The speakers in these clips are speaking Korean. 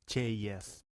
JS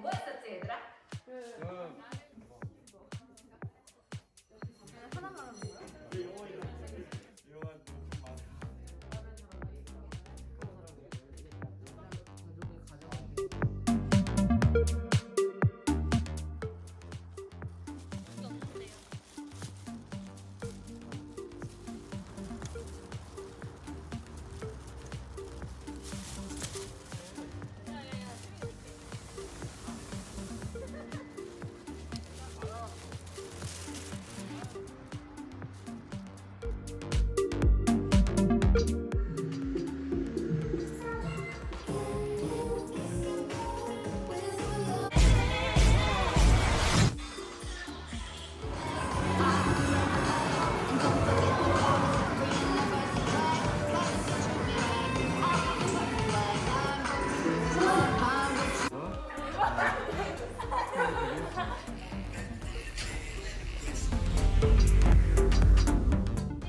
뭐 했었지 얘들아? 하나만 하는 거야?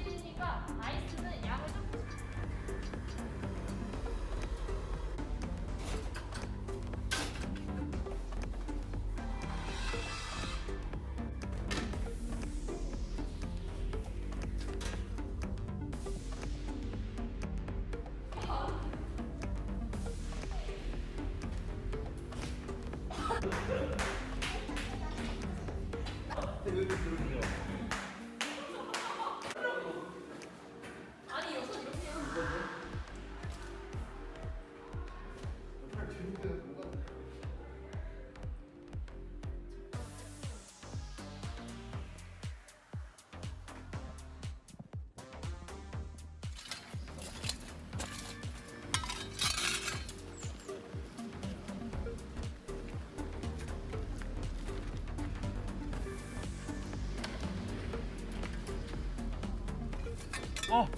그러니까 아이스는 양을 좀 아니 여기서 이렇게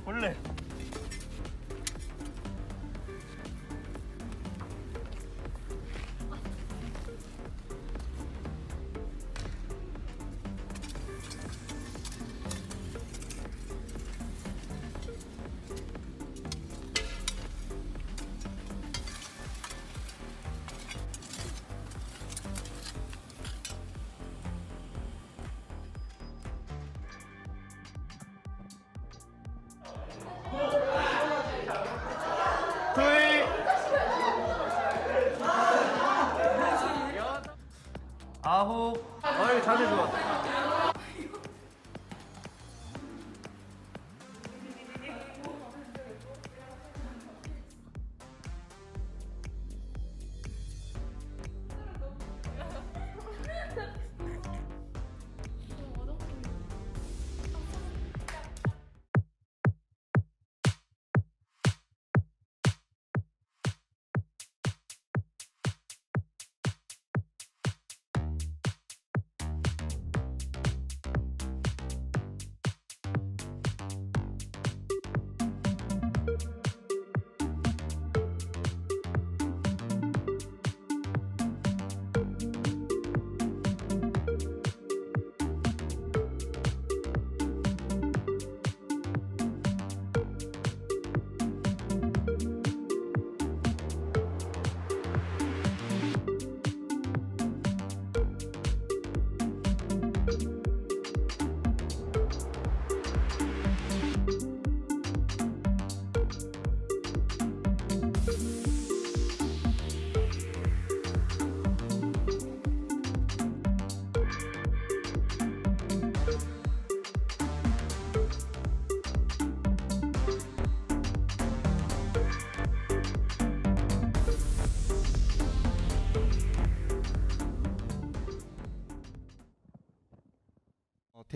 원래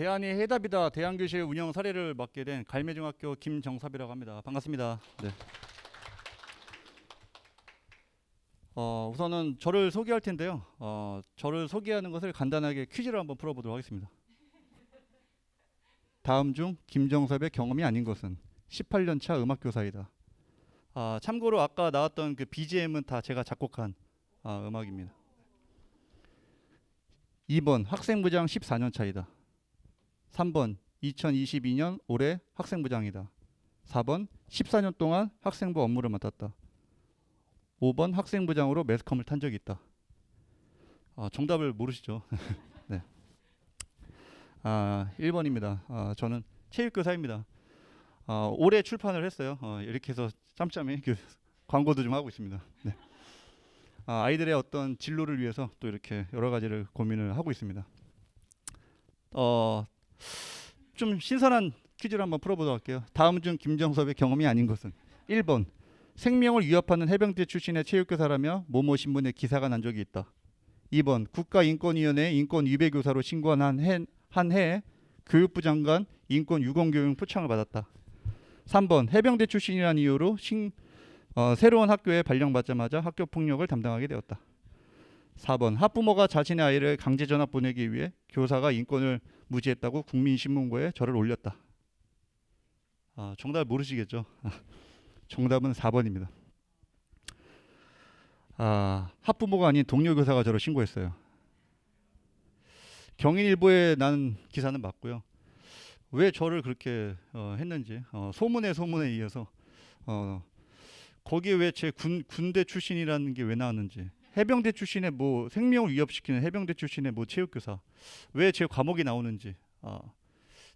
대안이 해답이다 대안교실 운영 사례를 맡게 된 갈매중학교 김정섭이라고 합니다. 반갑습니다. 네. 우선은 저를 소개할 텐데요. 저를 소개하는 것을 간단하게 퀴즈를 한번 풀어보도록 하겠습니다. 다음 중 김정섭의 경험이 아닌 것은 18년 차 음악교사이다. 참고로 아까 나왔던 그 BGM은 다 제가 작곡한 음악입니다. 2번 학생부장 14년 차이다. 3번 2022년 올해 학생부장이다. 4번 14년 동안 학생부 업무를 맡았다. 5번 학생부장으로 매스컴을 탄 적이 있다. 정답을 모르시죠? 네. 1번입니다. 저는 체육교사입니다. 올해 출판을 했어요. 이렇게 해서 짬짬이 그 광고도 좀 하고 있습니다. 네. 아이들의 어떤 진로를 위해서 또 이렇게 여러 가지를 고민을 하고 있습니다. 좀 신선한 퀴즈를 한번 풀어보도록 할게요. 다음 중 김정섭의 경험이 아닌 것은 1번 생명을 위협하는 해병대 출신의 체육교사라며 모모 신문에 기사가 난 적이 있다. 2번 국가인권위원회 인권위배교사로 신고한 한 해에 교육부 장관 인권유공교육 표창을 받았다. 3번 해병대 출신이라는 이유로 새로운 학교에 발령받자마자 학교 폭력을 담당하게 되었다. 4번 학부모가 자신의 아이를 강제 전학 보내기 위해 교사가 인권을 무시했다고 국민신문고에 절을 올렸다. 정답 모르시겠죠? 정답은 4번입니다. 학부모가 아닌 동료 교사가 저를 신고했어요. 경인일보에 난 기사는 맞고요. 왜 저를 그렇게 했는지 소문에 이어서 거기에 왜 제 군대 출신이라는 게 왜 나왔는지, 해병대 출신의 뭐 생명을 위협시키는 해병대 출신의 뭐 체육교사 왜 제 과목이 나오는지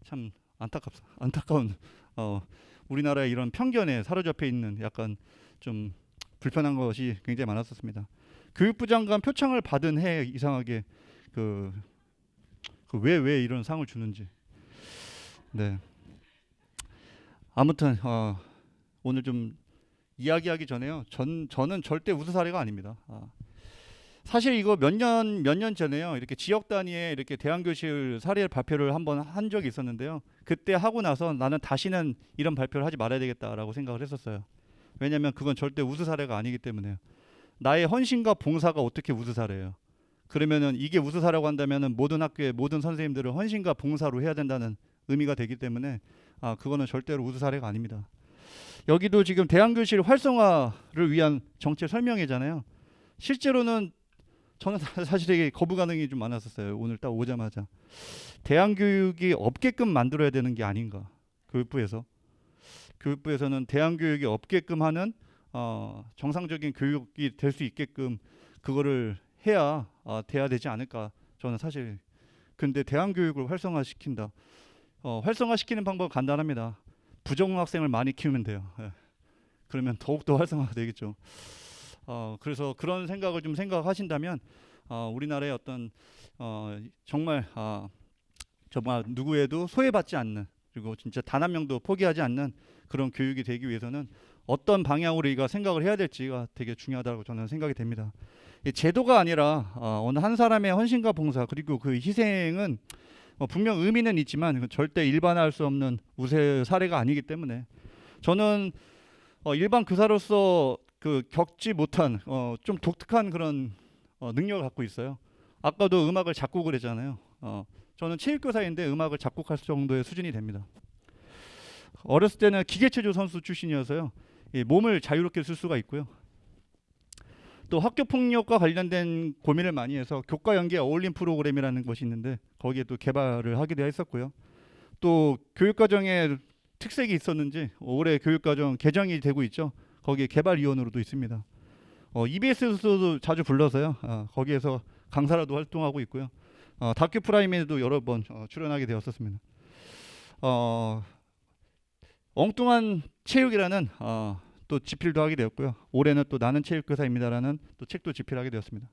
참 안타까운 우리나라의 이런 편견에 사로잡혀 있는 약간 좀 불편한 것이 굉장히 많았었습니다. 교육부 장관 표창을 받은 해 이상하게 왜 이런 상을 주는지. 네. 아무튼 오늘 좀 이야기하기 전에요. 저는 절대 우수 사례가 아닙니다. 사실 이거 몇 년 전에요. 이렇게 지역 단위의 이렇게 대안교실 사례 발표를 한번 한 적이 있었는데요. 그때 하고 나서 나는 다시는 이런 발표를 하지 말아야 되겠다라고 생각을 했었어요. 왜냐하면 그건 절대 우수 사례가 아니기 때문에요. 나의 헌신과 봉사가 어떻게 우수 사례예요? 그러면은 이게 우수 사례라고 한다면은 모든 학교의 모든 선생님들은 헌신과 봉사로 해야 된다는 의미가 되기 때문에 그거는 절대로 우수 사례가 아닙니다. 여기도 지금 대안교실 활성화를 위한 정책 설명회잖아요. 실제로는 저는 사실 되게 거부 반응이 좀 많았었어요. 오늘 딱 오자마자 대안교육이 없게끔 만들어야 되는 게 아닌가. 교육부에서는 대안교육이 없게끔 하는 정상적인 교육이 될 수 있게끔 그거를 해야 돼야 되지 않을까. 저는 사실 근데 대안교육을 활성화시킨다. 활성화시키는 방법은 간단합니다. 부정학생을 많이 키우면 돼요. 그러면 더욱더 활성화가 되겠죠. 그래서 그런 생각을 좀 생각하신다면 우리나라의 어떤 정말 누구에도 소외받지 않는, 그리고 진짜 단 한 명도 포기하지 않는 그런 교육이 되기 위해서는 어떤 방향으로 우리가 생각을 해야 될지가 되게 중요하다고 저는 생각이 됩니다. 제도가 아니라 어느 한 사람의 헌신과 봉사 그리고 그 희생은 분명 의미는 있지만 절대 일반화할 수 없는 우세 사례가 아니기 때문에 저는 일반 교사로서 겪지 못한 좀 독특한 그런 능력을 갖고 있어요. 아까도 음악을 작곡을 했잖아요. 저는 체육교사인데 음악을 작곡할 정도의 수준이 됩니다. 어렸을 때는 기계체조 선수 출신이어서요. 몸을 자유롭게 쓸 수가 있고요. 또 학교 폭력과 관련된 고민을 많이 해서 교과 연계 어울림 프로그램이라는 것이 있는데 거기에 또 개발을 하기도 했었고요. 또 교육과정에 특색이 있었는지 올해 교육과정 개정이 되고 있죠. 거기에 개발위원으로도 있습니다. EBS에서도 자주 불러서요. 거기에서 강사라도 활동하고 있고요. 다큐 프라임에도 여러 번 출연하게 되었었습니다. 엉뚱한 체육이라는 또 집필도 하게 되었고요. 올해는 또 나는 체육교사입니다라는 또 책도 집필하게 되었습니다.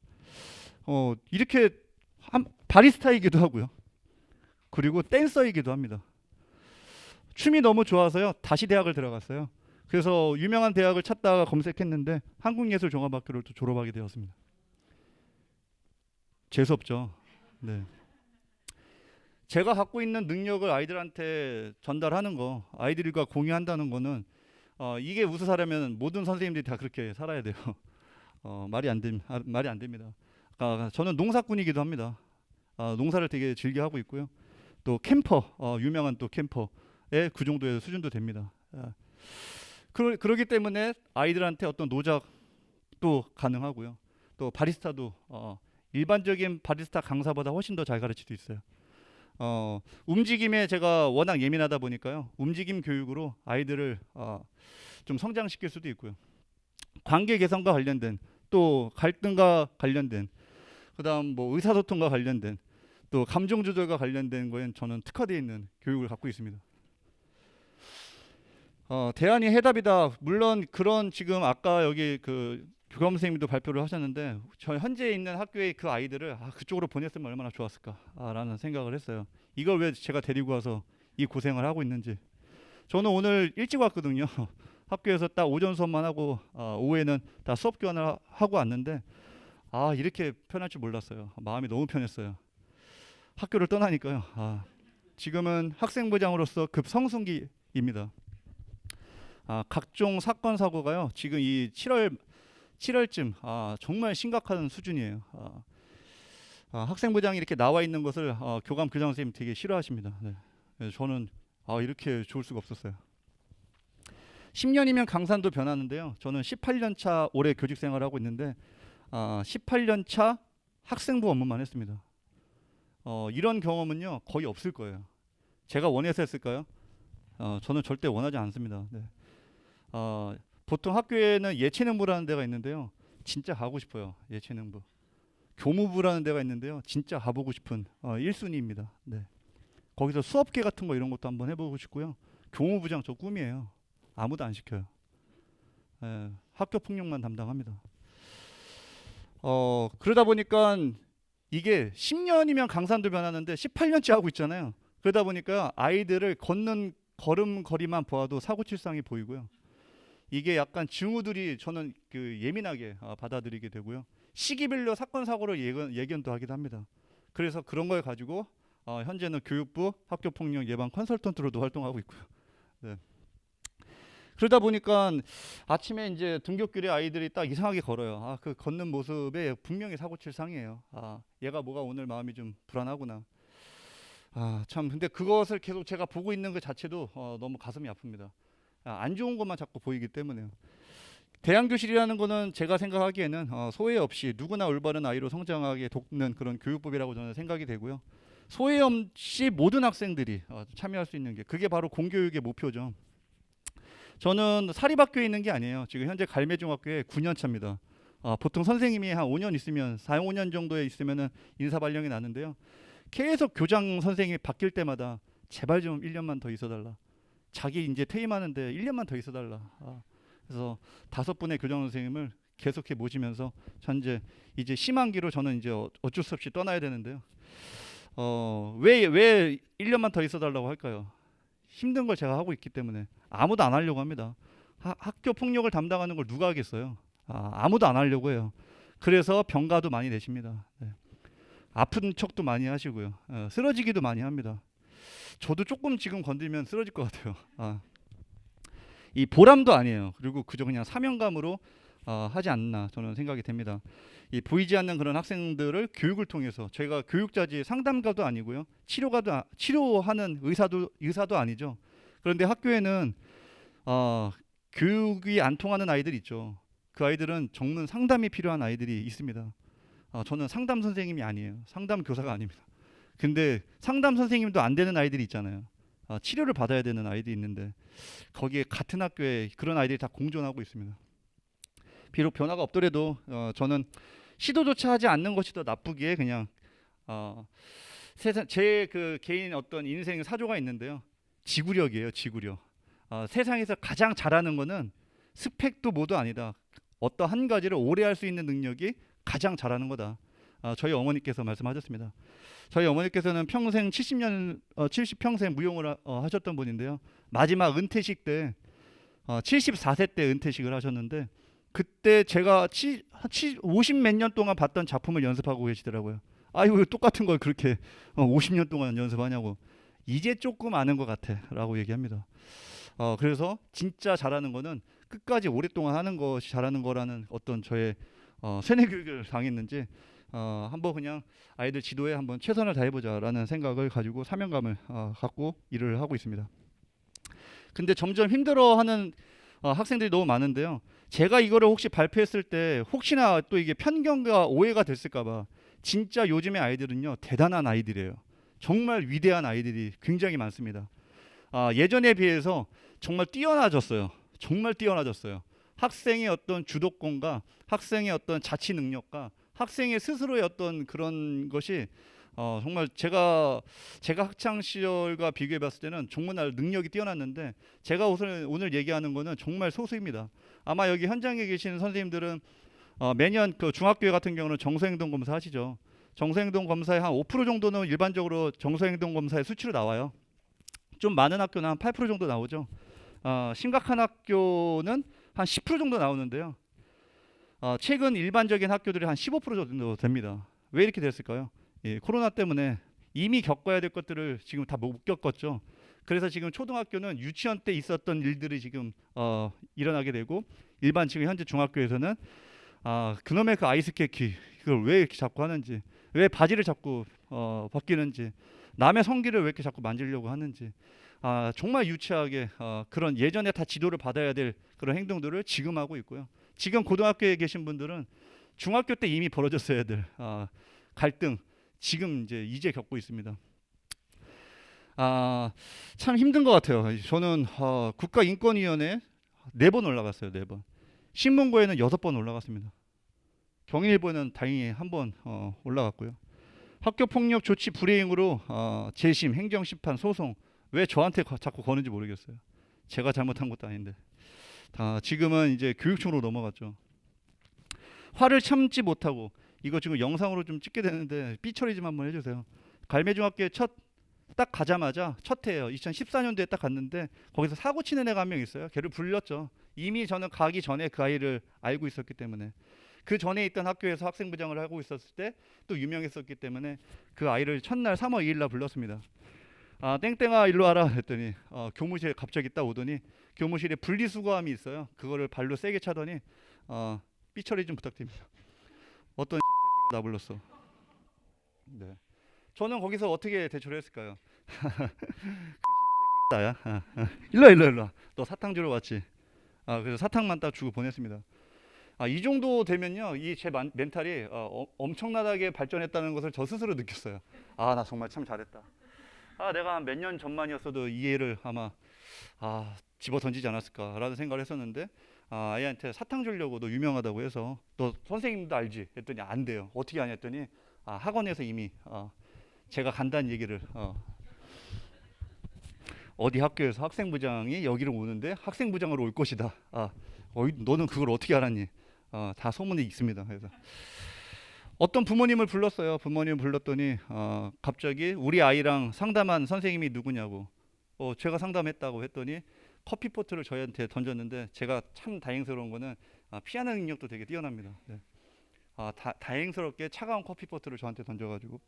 이렇게 바리스타이기도 하고요. 그리고 댄서이기도 합니다. 춤이 너무 좋아서요. 다시 대학을 들어갔어요. 그래서 유명한 대학을 찾다가 검색했는데 한국예술종합학교를 또 졸업하게 되었습니다. 재수없죠. 네. 제가 갖고 있는 능력을 아이들한테 전달하는 거, 아이들과 공유한다는 거는 이게 우수사라면 모든 선생님들이 다 그렇게 살아야 돼요. 말이 안 됩니다. 저는 농사꾼이기도 합니다. 농사를 되게 즐겨 하고 있고요. 또 캠퍼, 유명한 또 캠퍼의 그 정도의 수준도 됩니다. 그러기 때문에 아이들한테 어떤 노작도 가능하고요. 또 바리스타도 일반적인 바리스타 강사보다 훨씬 더 잘 가르칠 수 있어요. 움직임에 제가 워낙 예민하다 보니까요. 움직임 교육으로 아이들을 좀 성장시킬 수도 있고요. 관계 개선과 관련된, 또 갈등과 관련된, 그다음 뭐 의사소통과 관련된, 또 감정 조절과 관련된 거엔 저는 특화되어 있는 교육을 갖고 있습니다. 대안이 해답이다. 물론 그런 지금 아까 여기 그 교감 선생님도 발표를 하셨는데 저 현재 있는 학교의 그 아이들을 그쪽으로 보냈으면 얼마나 좋았을까라는 생각을 했어요. 이걸 왜 제가 데리고 와서 이 고생을 하고 있는지. 저는 오늘 일찍 왔거든요. 학교에서 딱 오전 수업만 하고 오후에는 다 수업 교환을 하고 왔는데 이렇게 편할 줄 몰랐어요. 마음이 너무 편했어요. 학교를 떠나니까요. 지금은 학생부장으로서 급성승기입니다. 각종 사건 사고가요. 지금 이 7월쯤 정말 심각한 수준이에요. 학생부장이 이렇게 나와 있는 것을 교감 교장 선생님 되게 싫어하십니다. 네. 그래서 저는 이렇게 좋을 수가 없었어요. 10년이면 강산도 변하는데요. 저는 18년 차 올해 교직 생활을 하고 있는데 18년 차 학생부 업무만 했습니다. 이런 경험은요 거의 없을 거예요. 제가 원해서 했을까요? 저는 절대 원하지 않습니다. 네. 보통 학교에는 예체능부라는 데가 있는데요. 진짜 가고 싶어요. 예체능부. 교무부라는 데가 있는데요. 진짜 가보고 싶은 1순위입니다. 네. 거기서 수업계 같은 거 이런 것도 한번 해보고 싶고요. 교무부장 저 꿈이에요. 아무도 안 시켜요. 학교 폭력만 담당합니다. 그러다 보니까 이게 10년이면 강산도 변하는데 18년째 하고 있잖아요. 그러다 보니까 아이들을 걷는 걸음걸이만 보아도 사고칠상이 보이고요. 이게 약간 증후들이 저는 예민하게 받아들이게 되고요. 시기별로 사건 사고를 예견도 하기도 합니다. 그래서 그런 걸 가지고 현재는 교육부 학교폭력 예방 컨설턴트로도 활동하고 있고요. 네. 그러다 보니까 아침에 이제 등굣길에 아이들이 딱 이상하게 걸어요. 그 걷는 모습에 분명히 사고칠상이에요. 얘가 뭐가 오늘 마음이 좀 불안하구나. 참 근데 그것을 계속 제가 보고 있는 것 자체도 너무 가슴이 아픕니다. 안 좋은 것만 자꾸 보이기 때문에요. 대안교실이라는 거는 제가 생각하기에는 소외 없이 누구나 올바른 아이로 성장하게 돕는 그런 교육법이라고 저는 생각이 되고요. 소외 없이 모든 학생들이 참여할 수 있는 게 그게 바로 공교육의 목표죠. 저는 사립학교에 있는 게 아니에요. 지금 현재 갈매중학교에 9년 차입니다. 보통 선생님이 한 5년 있으면 4, 5년 정도에 있으면은 인사 발령이 나는데요. 계속 교장 선생님이 바뀔 때마다 제발 좀 1년만 더 있어달라. 자기 이제 퇴임하는데 1년만 더 있어달라. 그래서 5분의 교장 선생님을 계속해 모시면서 현재 이제 심한기로 저는 이제 어쩔 수 없이 떠나야 되는데요. 왜 1년만 더 있어달라고 할까요? 힘든 걸 제가 하고 있기 때문에 아무도 안 하려고 합니다. 학교 폭력을 담당하는 걸 누가 하겠어요? 아무도 안 하려고 해요. 그래서 병가도 많이 내십니다. 네. 아픈 척도 많이 하시고요. 쓰러지기도 많이 합니다. 저도 조금 지금 건들면 쓰러질 것 같아요. 이 보람도 아니에요. 그리고 그저 그냥 사명감으로 하지 않나 저는 생각이 됩니다. 이 보이지 않는 그런 학생들을 교육을 통해서 저희가 교육자지 상담가도 아니고요. 치료하는 의사도 아니죠. 그런데 학교에는 교육이 안 통하는 아이들 있죠. 그 아이들은 정말 상담이 필요한 아이들이 있습니다. 저는 상담 선생님이 아니에요. 상담 교사가 아닙니다. 근데 상담 선생님도 안 되는 아이들이 있잖아요. 치료를 받아야 되는 아이들이 있는데 거기에 같은 학교에 그런 아이들이 다 공존하고 있습니다. 비록 변화가 없더라도 저는 시도조차 하지 않는 것이 더 나쁘기에 그냥 제 그 개인 어떤 인생 사조가 있는데요. 지구력이에요. 지구력. 세상에서 가장 잘하는 거는 스펙도 뭐도 아니다. 어떤 한 가지를 오래 할 수 있는 능력이 가장 잘하는 거다. 저희 어머니께서 말씀하셨습니다. 저희 어머니께서는 평생 70평생 무용을 하셨던 분인데요. 마지막 은퇴식 때 74세 때 은퇴식을 하셨는데 그때 제가 50 몇 년 동안 봤던 작품을 연습하고 계시더라고요. 아이고 왜 똑같은 걸 그렇게 50년 동안 연습하냐고. 이제 조금 아는 것 같아라고 얘기합니다. 그래서 진짜 잘하는 거는 끝까지 오랫동안 하는 것이 잘하는 거라는 어떤 저의 세뇌 교육을 당했는지 한번 그냥 아이들 지도에 한번 최선을 다해보자라는 생각을 가지고 사명감을 갖고 일을 하고 있습니다. 근데 점점 힘들어하는 학생들이 너무 많은데요. 제가 이거를 혹시 발표했을 때 혹시나 또 이게 편견과 오해가 됐을까봐, 진짜 요즘의 아이들은요 대단한 아이들이에요. 정말 위대한 아이들이 굉장히 많습니다. 예전에 비해서 정말 뛰어나졌어요. 정말 뛰어나졌어요. 학생의 어떤 주도권과 학생의 어떤 자치 능력과 학생의 스스로의 어떤 그런 것이 정말 제가 학창 시절과 비교해 봤을 때는 정말 능력이 뛰어났는데, 제가 오늘 얘기하는 거는 정말 소수입니다. 아마 여기 현장에 계시는 선생님들은 매년 그 중학교 같은 경우는 정서행동 검사 하시죠. 정서행동 검사의 한 5% 정도는 일반적으로 정서행동 검사의 수치로 나와요. 좀 많은 학교는 한 8% 정도 나오죠. 심각한 학교는 한 10% 정도 나오는데요. 최근 일반적인 학교들이 한 15% 정도 됩니다. 왜 이렇게 됐을까요? 코로나 때문에 이미 겪어야 될 것들을 지금 다 못 겪었죠. 그래서 지금 초등학교는 유치원 때 있었던 일들이 지금 일어나게 되고, 일반 지금 현재 중학교에서는 그놈의 그 아이스케키 그걸 왜 이렇게 자꾸 하는지, 왜 바지를 자꾸 벗기는지, 남의 성기를 왜 이렇게 자꾸 만지려고 하는지, 정말 유치하게 그런 예전에 다 지도를 받아야 될 그런 행동들을 지금 하고 있고요. 지금 고등학교에 계신 분들은 중학교 때 이미 벌어졌어야 될 갈등 지금 이제 겪고 있습니다. 참 힘든 것 같아요. 저는 국가인권위원회 4번 올라갔어요. 4번. 신문고에는 6번 올라갔습니다. 경일보에는 다행히 1번 올라갔고요. 학교폭력 조치 불이행으로 재심, 행정심판, 소송, 왜 저한테 자꾸 거는지 모르겠어요. 제가 잘못한 것도 아닌데. 지금은 이제 교육청으로 넘어갔죠. 화를 참지 못하고, 이거 지금 영상으로 좀 찍게 되는데 삐처리 좀 한번 해주세요. 갈매중학교에 딱 가자마자 첫 해예요. 2014년도에 딱 갔는데 거기서 사고 치는 애가 한 명 있어요. 걔를 불렸죠. 이미 저는 가기 전에 그 아이를 알고 있었기 때문에, 그 전에 있던 학교에서 학생부장을 하고 있었을 때 또 유명했었기 때문에 그 아이를 첫날 3월 2일 날 불렀습니다. 땡땡아 일로 와라 했더니 교무실에 갑자기 딱 오더니 교무실에 분리수거함이 있어요. 그거를 발로 세게 차더니 삐처리 좀 부탁드립니다. 어떤 X새끼가 나 불렀어. 네. 저는 거기서 어떻게 대처를 했을까요? 그 X새끼가 나야. 일로 와. 너 사탕 주러 왔지. 그래서 사탕만 딱 주고 보냈습니다. 이 정도 되면요, 이 제 멘탈이 엄청나게 발전했다는 것을 저 스스로 느꼈어요. 나 정말 참 잘했다. 내가 몇 년 전만이었어도 이 애를 아마 집어 던지지 않았을까라는 생각을 했었는데, 아이한테 사탕 주려고 너 유명하다고 해서 너 선생님도 알지? 했더니 안 돼요. 어떻게 하냐 했더니 학원에서 이미 제가 간다는 얘기를 어디 학교에서 학생부장이 여기로 오는데 학생부장으로 올 것이다. 너는 그걸 어떻게 알았니? 다 소문이 있습니다. 그래서 어떤 부모님을 불렀어요. 부모님을 불렀더니 갑자기 우리 아이랑 상담한 선생님이 누구냐고. 제가 상담했다고 했더니 커피포트를 저희한테 던졌는데, 제가 참 다행스러운 거는 피하는 능력도 되게 뛰어납니다. 네. 다행스럽게 차가운 커피포트를 저한테 던져가지고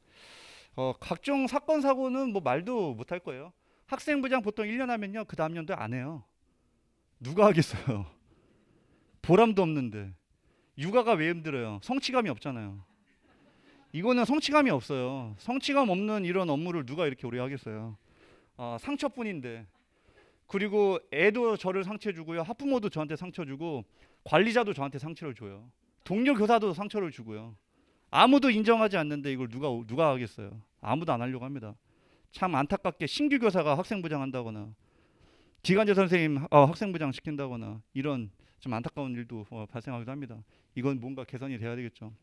각종 사건 사고는 뭐 말도 못할 거예요. 학생부장 보통 1년 하면요 그 다음 년도 안 해요. 누가 하겠어요. 보람도 없는데. 육아가 왜 힘들어요? 성취감이 없잖아요. 이거는 성취감이 없어요. 성취감 없는 이런 업무를 누가 이렇게 오래 하겠어요. 상처뿐인데. 그리고 애도 저를 상처 주고요, 학부모도 저한테 상처 주고, 관리자도 저한테 상처를 줘요. 동료 교사도 상처를 주고요. 아무도 인정하지 않는데 이걸 누가 하겠어요? 아무도 안 하려고 합니다. 참 안타깝게 신규 교사가 학생부장 한다거나, 기간제 선생님 학생부장 시킨다거나, 이런 좀 안타까운 일도 발생하기도 합니다. 이건 뭔가 개선이 돼야 되겠죠.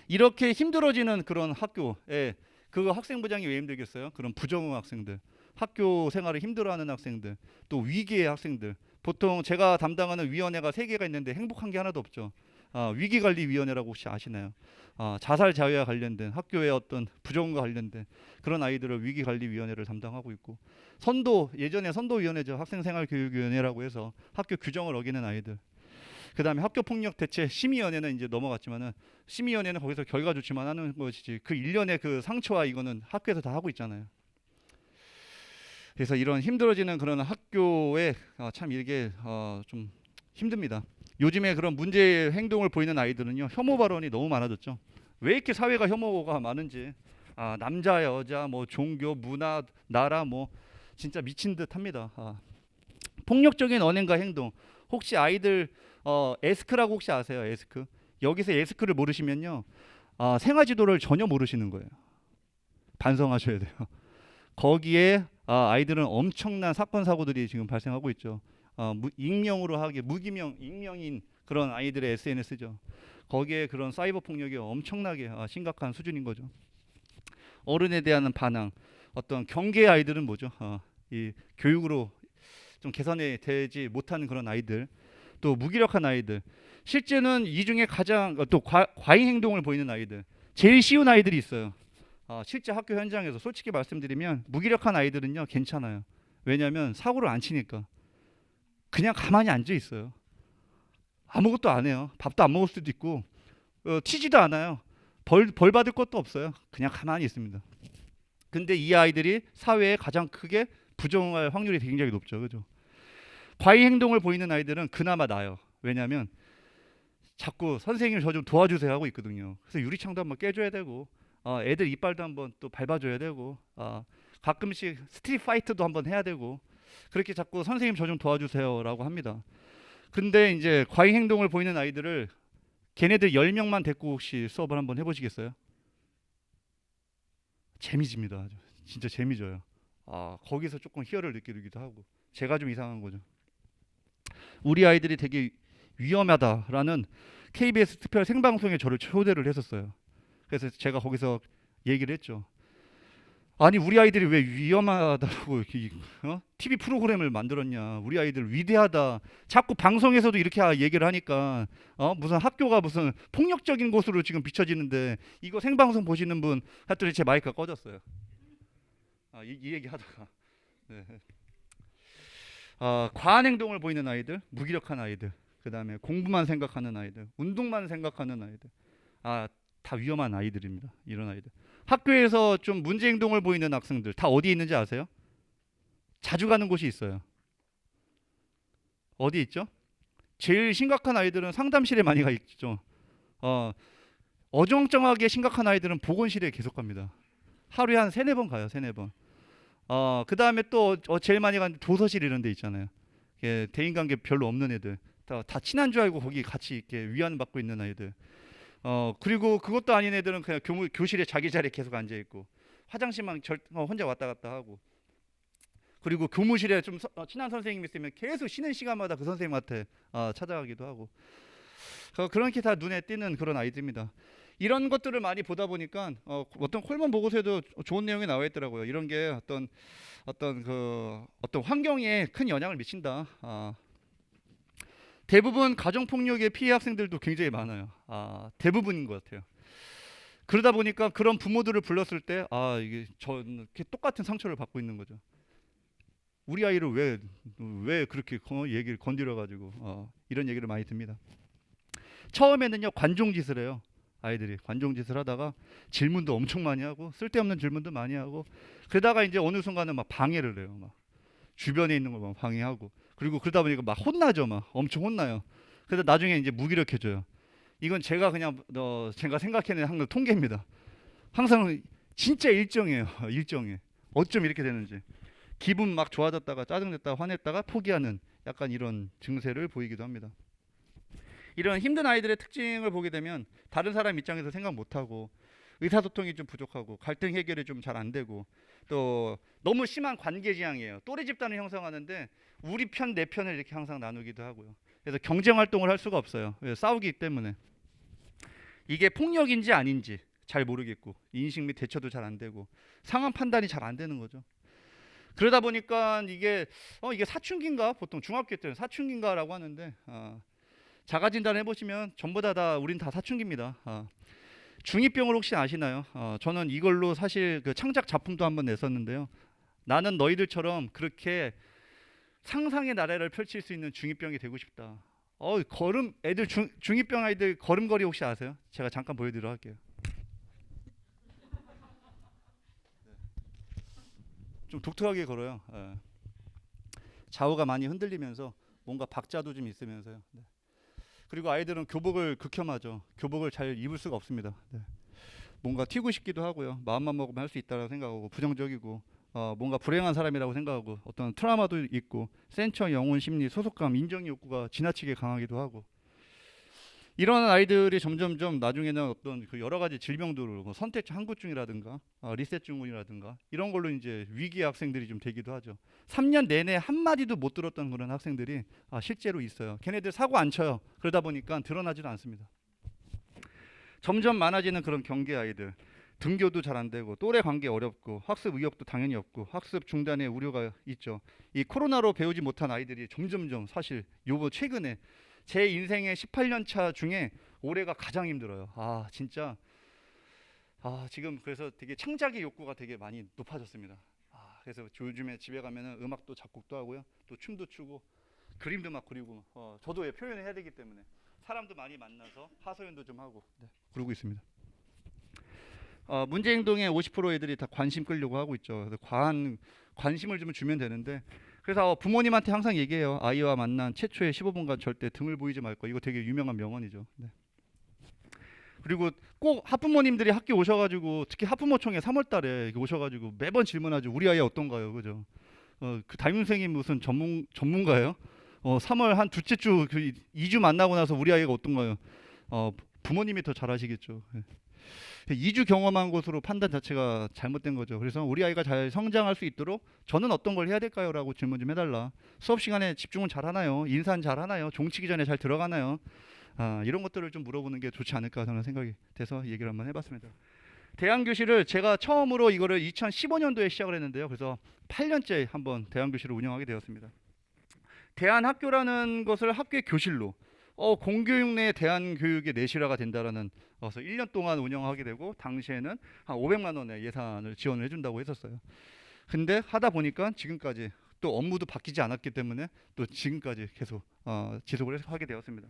이렇게 힘들어지는 그런 학교에 그 학생부장이 왜 힘들겠어요? 그런 부정응 학생들, 학교 생활을 힘들어하는 학생들, 또 위기의 학생들. 보통 제가 담당하는 위원회가 3개가 있는데 행복한 게 하나도 없죠. 위기관리위원회라고 혹시 아시나요? 자살 자유와 관련된, 학교의 어떤 부정과 관련된 그런 아이들을 위기관리위원회를 담당하고 있고, 예전에 선도위원회죠. 학생생활교육위원회라고 해서 학교 규정을 어기는 아이들. 그다음에 학교폭력 대체 심의위원회는 이제 넘어갔지만은 심의위원회는 거기서 결과 조치만 하는 것이지 그 일련의 그 상처와 이거는 학교에서 다 하고 있잖아요. 그래서 이런 힘들어지는 그런 학교에 참 이게 좀 힘듭니다. 요즘에 그런 문제 행동을 보이는 아이들은요, 혐오 발언이 너무 많아졌죠. 왜 이렇게 사회가 혐오가 많은지, 남자, 여자, 뭐 종교, 문화, 나라, 뭐 진짜 미친 듯합니다. 폭력적인 언행과 행동. 혹시 아이들 에스크라고 혹시 아세요? 에스크. 여기서 에스크를 모르시면요, 생활지도를 전혀 모르시는 거예요. 반성하셔야 돼요. 거기에 아이들은 엄청난 사건 사고들이 지금 발생하고 있죠. 익명으로 하게 무기명 익명인 그런 아이들의 SNS죠. 거기에 그런 사이버 폭력이 엄청나게 심각한 수준인 거죠. 어른에 대한 반항, 어떤 경계의 아이들은 뭐죠? 이 교육으로 좀 개선이 되지 못하는 그런 아이들, 또 무기력한 아이들. 실제는 이 중에 가장 또 과잉 행동을 보이는 아이들, 제일 쉬운 아이들이 있어요. 실제 학교 현장에서 솔직히 말씀드리면 무기력한 아이들은요 괜찮아요. 왜냐하면 사고를 안 치니까 그냥 가만히 앉아 있어요. 아무것도 안 해요. 밥도 안 먹을 수도 있고 튀지도 않아요. 벌 받을 것도 없어요. 그냥 가만히 있습니다. 근데 이 아이들이 사회에 가장 크게 부정할 확률이 굉장히 높죠. 그죠? 과잉 행동을 보이는 아이들은 그나마 나아요. 왜냐하면 자꾸 선생님 저 좀 도와주세요 하고 있거든요. 그래서 유리창도 한번 깨줘야 되고 애들 이빨도 한번 또 밟아줘야 되고 가끔씩 스트릿 파이트도 한번 해야 되고 그렇게 자꾸 선생님 저 좀 도와주세요라고 합니다. 근데 이제 과잉 행동을 보이는 아이들을 걔네들 10명만 데리고 혹시 수업을 한번 해보시겠어요? 재미집니다. 진짜 재미져요. 거기서 조금 희열을 느끼기도 하고 제가 좀 이상한 거죠. 우리 아이들이 되게 위험하다라는 KBS 특별 생방송에 저를 초대를 했었어요. 그래서 제가 거기서 얘기를 했죠. 아니 우리 아이들이 왜 위험하다고 TV 프로그램을 만들었냐. 우리 아이들 위대하다. 자꾸 방송에서도 이렇게 얘기를 하니까 무슨 학교가 무슨 폭력적인 곳으로 지금 비춰지는데 이거 생방송 보시는 분 하여튼 제 마이크가 꺼졌어요. 이 얘기 하다가 네. 과한 행동을 보이는 아이들, 무기력한 아이들, 그 다음에 공부만 생각하는 아이들, 운동만 생각하는 아이들, 다 위험한 아이들입니다. 이런 아이들. 학교에서 좀 문제 행동을 보이는 학생들 다 어디 있는지 아세요? 자주 가는 곳이 있어요. 어디 있죠? 제일 심각한 아이들은 상담실에 많이 가 있죠. 어정쩡하게 심각한 아이들은 보건실에 계속 갑니다. 하루에 한 3-4번 가요. 3-4번. 그 다음에 또 제일 많이 가는 도서실 이런 데 있잖아요. 대인관계 별로 없는 애들 다 친한 줄 알고 거기 같이 이렇게 위안받고 있는 아이들. 그리고 그것도 아닌 애들은 그냥 교실에 자기 자리에 계속 앉아 있고 화장실만 혼자 왔다 갔다 하고 그리고 교무실에 좀 친한 선생님이 있으면 계속 쉬는 시간마다 그 선생님한테 찾아가기도 하고 그렇게 다 눈에 띄는 그런 아이들입니다. 이런 것들을 많이 보다 보니까 어떤 콜먼 보고서에도 좋은 내용이 나와 있더라고요. 이런 게 어떤 환경에 큰 영향을 미친다. 대부분 가정폭력의 피해 학생들도 굉장히 많아요. 대부분인 것 같아요. 그러다 보니까 그런 부모들을 불렀을 때 이게 이렇게 똑같은 상처를 받고 있는 거죠. 우리 아이를 왜 그렇게 얘기를 건드려 가지고 이런 얘기를 많이 듭니다. 처음에는요 관종짓을 해요. 아이들이 관종짓을 하다가 질문도 엄청 많이 하고 쓸데없는 질문도 많이 하고 그러다가 이제 어느 순간은 막 방해를 해요. 막 주변에 있는 걸 막 방해하고 그리고 그러다 보니까 막 혼나죠. 막 엄청 혼나요. 그래서 나중에 이제 무기력해져요. 이건 제가 그냥 제가 생각해낸 항상 통계입니다. 항상 진짜 일정해요. 일정해. 어쩜 이렇게 되는지. 기분 막 좋아졌다가 짜증냈다가 화냈다가 포기하는 약간 이런 증세를 보이기도 합니다. 이런 힘든 아이들의 특징을 보게 되면 다른 사람 입장에서 생각 못하고 의사소통이 좀 부족하고 갈등 해결이 좀 잘 안 되고 또 너무 심한 관계지향이에요. 또래 집단을 형성하는데 우리 편 내 편을 이렇게 항상 나누기도 하고요. 그래서 경쟁 활동을 할 수가 없어요. 싸우기 때문에. 이게 폭력인지 아닌지 잘 모르겠고 인식 및 대처도 잘 안 되고 상황 판단이 잘 안 되는 거죠. 그러다 보니까 이게 사춘기인가? 보통 중학교 때는 사춘기인가라고 하는데 자가 진단을 해보시면 전부 다 우린 다 사춘기입니다. 중2병을 혹시 아시나요? 저는 이걸로 사실 그 창작 작품도 한번 냈었는데요. 나는 너희들처럼 그렇게 상상의 나래를 펼칠 수 있는 중2병이 되고 싶다. 걸음 애들 중2병 아이들 걸음걸이 혹시 아세요? 제가 잠깐 보여드리도록 할게요. 좀 독특하게 걸어요. 예. 좌우가 많이 흔들리면서 뭔가 박자도 좀 있으면서요. 네. 그리고 아이들은 교복을 극혐하죠. 교복을 잘 입을 수가 없습니다. 네. 뭔가 튀고 싶기도 하고요. 마음만 먹으면 할 수 있다고 생각하고 부정적이고 뭔가 불행한 사람이라고 생각하고 어떤 트라우마도 있고 센처, 영혼, 심리, 소속감, 인정 욕구가 지나치게 강하기도 하고 이런 아이들이 점점점 나중에는 어떤 그 여러 가지 질병들을 뭐 선택적 항구증이라든가 리셋 증후군이라든가 이런 걸로 이제 위기 학생들이 좀 되기도 하죠. 3년 내내 한 마디도 못 들었던 그런 학생들이 실제로 있어요. 걔네들 사고 안 쳐요. 그러다 보니까 드러나지도 않습니다. 점점 많아지는 그런 경계 아이들, 등교도 잘 안 되고 또래 관계 어렵고 학습 의욕도 당연히 없고 학습 중단의 우려가 있죠. 이 코로나로 배우지 못한 아이들이 점점점 사실 요번 최근에 제 인생의 18년 차 중에 올해가 가장 힘들어요. 진짜 지금 그래서 되게 창작의 욕구가 되게 많이 높아졌습니다. 그래서 요즘에 집에 가면은 음악도 작곡도 하고요, 또 춤도 추고 그림도 막 그리고 저도 표현을 해야 되기 때문에 사람도 많이 만나서 하소연도 좀 하고 그러고 있습니다. 문제 행동의 50% 애들이 다 관심 끌려고 하고 있죠. 그래서 과한 관심을 좀 주면 되는데 그래서 부모님한테 항상 얘기해요. 아이와 만난 최초의 15분간 절대 등을 보이지 말 거. 이거 되게 유명한 명언이죠. 네. 그리고 꼭 학부모님들이 학교 오셔가지고 특히 학부모총회 3월달에 오셔가지고 매번 질문하죠. 우리 아이 어떤가요, 그죠? 그 담임 선생님 무슨 전문가예요? 3월 한 둘째 주 2주 만나고 나서 우리 아이가 어떤가요? 부모님이 더 잘하시겠죠. 2주 경험한 것으로 판단 자체가 잘못된 거죠. 그래서 우리 아이가 잘 성장할 수 있도록 저는 어떤 걸 해야 될까요? 라고 질문 좀 해달라. 수업 시간에 집중은 잘 하나요? 인사는 잘 하나요? 종치기 전에 잘 들어가나요? 이런 것들을 좀 물어보는 게 좋지 않을까 저는 생각이 돼서 얘기를 한번 해봤습니다. 대안교실을 제가 처음으로 이거를 2015년도에 시작을 했는데요. 그래서 8년째 한번 대안교실을 운영하게 되었습니다. 대안학교라는 것을 학교의 교실로 공교육 내 대안교육의 내실화가 된다라는 그래서 1년 동안 운영하게 되고 당시에는 한 500만 원의 예산을 지원을 해준다고 했었어요. 근데 하다 보니까 지금까지 또 업무도 바뀌지 않았기 때문에 또 지금까지 계속 지속을 하게 되었습니다.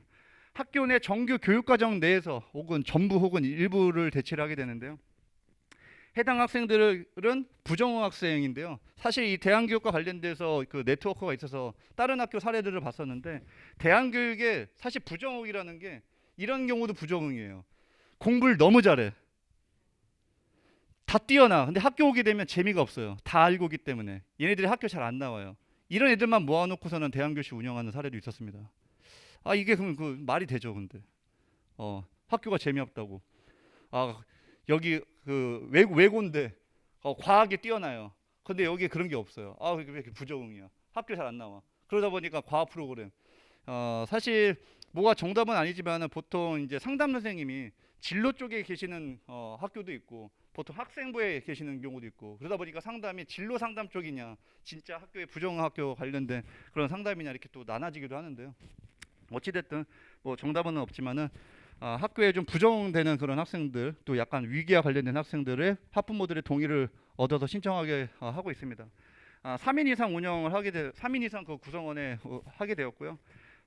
학교 내 정규 교육과정 내에서 혹은 전부 혹은 일부를 대체를 하게 되는데요. 해당 학생들은 부정응 학생인데요. 사실 이 대안교육과 관련돼서 그 네트워크가 있어서 다른 학교 사례들을 봤었는데 대안교육에 사실 부정응이라는 게 이런 경우도 부정응이에요. 공부를 너무 잘해. 다 뛰어나. 근데 학교 오게 되면 재미가 없어요. 다 알고 오기 때문에. 얘네들이 학교 잘 안 나와요. 이런 애들만 모아놓고서는 대안교실 운영하는 사례도 있었습니다. 이게 그럼 그 말이 되죠, 근데. 학교가 재미없다고. 여기 그 외고인데 과학에 뛰어나요. 근데 여기에 그런 게 없어요. 왜 이렇게 부정응이야. 학교 잘 안 나와. 그러다 보니까 과학 프로그램. 사실 뭐가 정답은 아니지만 보통 이제 상담 선생님이 진로 쪽에 계시는 학교도 있고 보통 학생부에 계시는 경우도 있고 그러다 보니까 상담이 진로 상담 쪽이냐 진짜 학교의 부정응 학교 관련된 그런 상담이냐 이렇게 또 나눠지기도 하는데요. 어찌됐든 뭐 정답은 없지만은 학교에 좀 부정되는 그런 학생들 또 약간 위기와 관련된 학생들의 학부모들의 동의를 얻어서 신청하게 하고 있습니다. 3인 이상 운영을 3인 이상 그 구성원에 하게 되었고요.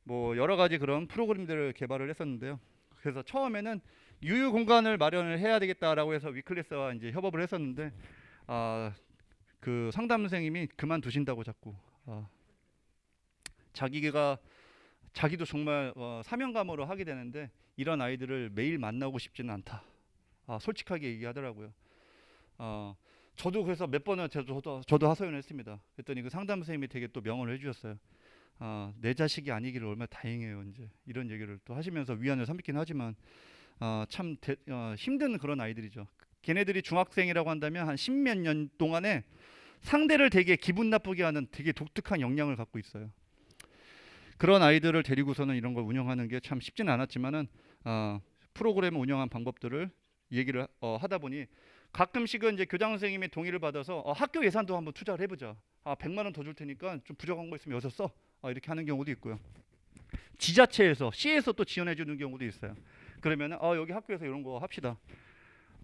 뭐 여러 가지 그런 프로그램들을 개발을 했었는데요. 그래서 처음에는 유유 공간을 마련을 해야 되겠다라고 해서 위클래스와 이제 협업을 했었는데 그 상담 선생님이 그만두신다고 자꾸 자기도 정말 사명감으로 하게 되는데 이런 아이들을 매일 만나고 싶지는 않다. 솔직하게 얘기하더라고요. 저도 그래서 몇 번은 저도 하소연을 했습니다. 그랬더니 그 상담 선생님이 되게 또 명언을 해주셨어요. 내 자식이 아니기를 얼마나 다행이에요. 이제 이런 얘기를 또 하시면서 위안을 삼긴 하지만 참 힘든 그런 아이들이죠. 걔네들이 중학생이라고 한다면 한 십몇 년 동안에 상대를 되게 기분 나쁘게 하는 되게 독특한 역량을 갖고 있어요. 그런 아이들을 데리고서는 이런 걸 운영하는 게 참 쉽지는 않았지만은 프로그램을 운영한 방법들을 얘기를 하다 보니 가끔씩은 이제 교장 선생님의 동의를 받아서 학교 예산도 한번 투자를 해보자. 100만 원 더 줄 테니까 좀 부족한 거 있으면 여기서 써. 이렇게 하는 경우도 있고요. 지자체에서 시에서 또 지원해 주는 경우도 있어요. 그러면은 여기 학교에서 이런 거 합시다.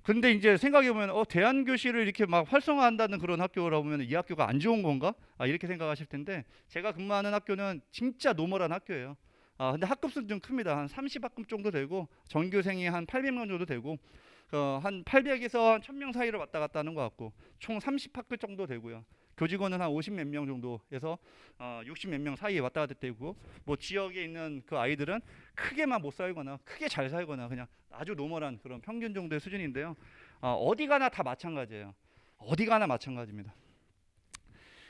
근데 이제 생각해 보면 대안교실을 이렇게 막 활성화한다는 그런 학교라고 보면 이 학교가 안 좋은 건가? 이렇게 생각하실 텐데 제가 근무하는 학교는 진짜 노멀한 학교예요. 근데 학급수는 좀 큽니다. 한 30학급 정도 되고 전교생이 한 800명 정도 되고 한 800에서 한 1000명 사이로 왔다 갔다 하는 것 같고 총 30학급 정도 되고요. 교직원은 한 50 몇 명 정도에서 60 몇 명 사이에 왔다 갔다 되고 뭐 지역에 있는 그 아이들은 크게만 못 살거나 크게 잘 살거나 그냥 아주 노멀한 그런 평균 정도의 수준인데요. 어디 가나 다 마찬가지예요. 어디 가나 마찬가지입니다.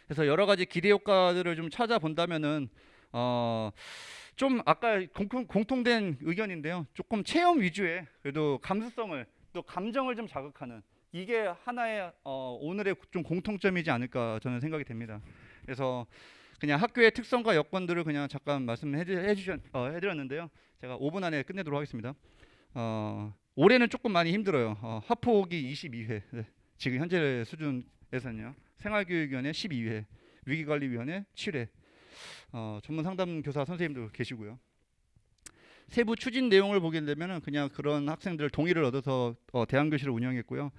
그래서 여러 가지 기대 효과들을 좀 찾아본다면은 좀 아까 공통된 의견인데요. 조금 체험 위주의 그래도 감수성을 또 감정을 좀 자극하는 이게 하나의 오늘의 좀 공통점이지 않을까 저는 생각이 됩니다. 그래서 그냥 학교의 특성과 여건들을 그냥 잠깐 말씀해드렸는데요. 제가 5분 안에 끝내도록 하겠습니다. 올해는 조금 많이 힘들어요. 학폭이 22회, 네. 지금 현재 수준에서는요. 생활교육위원회 12회, 위기관리위원회 7회, 전문 상담교사 선생님도 계시고요. 세부 추진 내용을 보게 되면은 그냥 그런 학생들 동의를 얻어서 대안교실을 운영했고요.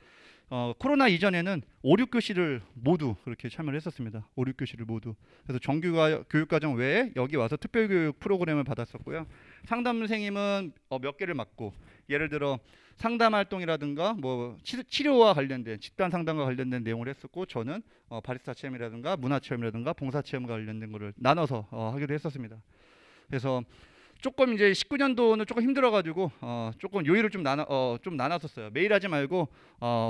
코로나 이전에는 5, 6교시를 모두 그렇게 참여를 했었습니다. 5, 6교시를 모두. 그래서 정규 교육과정 외에 여기 와서 특별교육 프로그램을 받았었고요. 상담 선생님은 몇 개를 맡고 예를 들어 상담 활동이라든가 뭐 치료와 관련된 집단 상담과 관련된 내용을 했었고 저는 바리스타 체험이라든가 문화 체험이라든가 봉사 체험과 관련된 거를 나눠서 하기도 했었습니다. 그래서 조금 이제 19년도는 조금 힘들어가지고 조금 요일을 좀 나눴었어요. 매일 하지 말고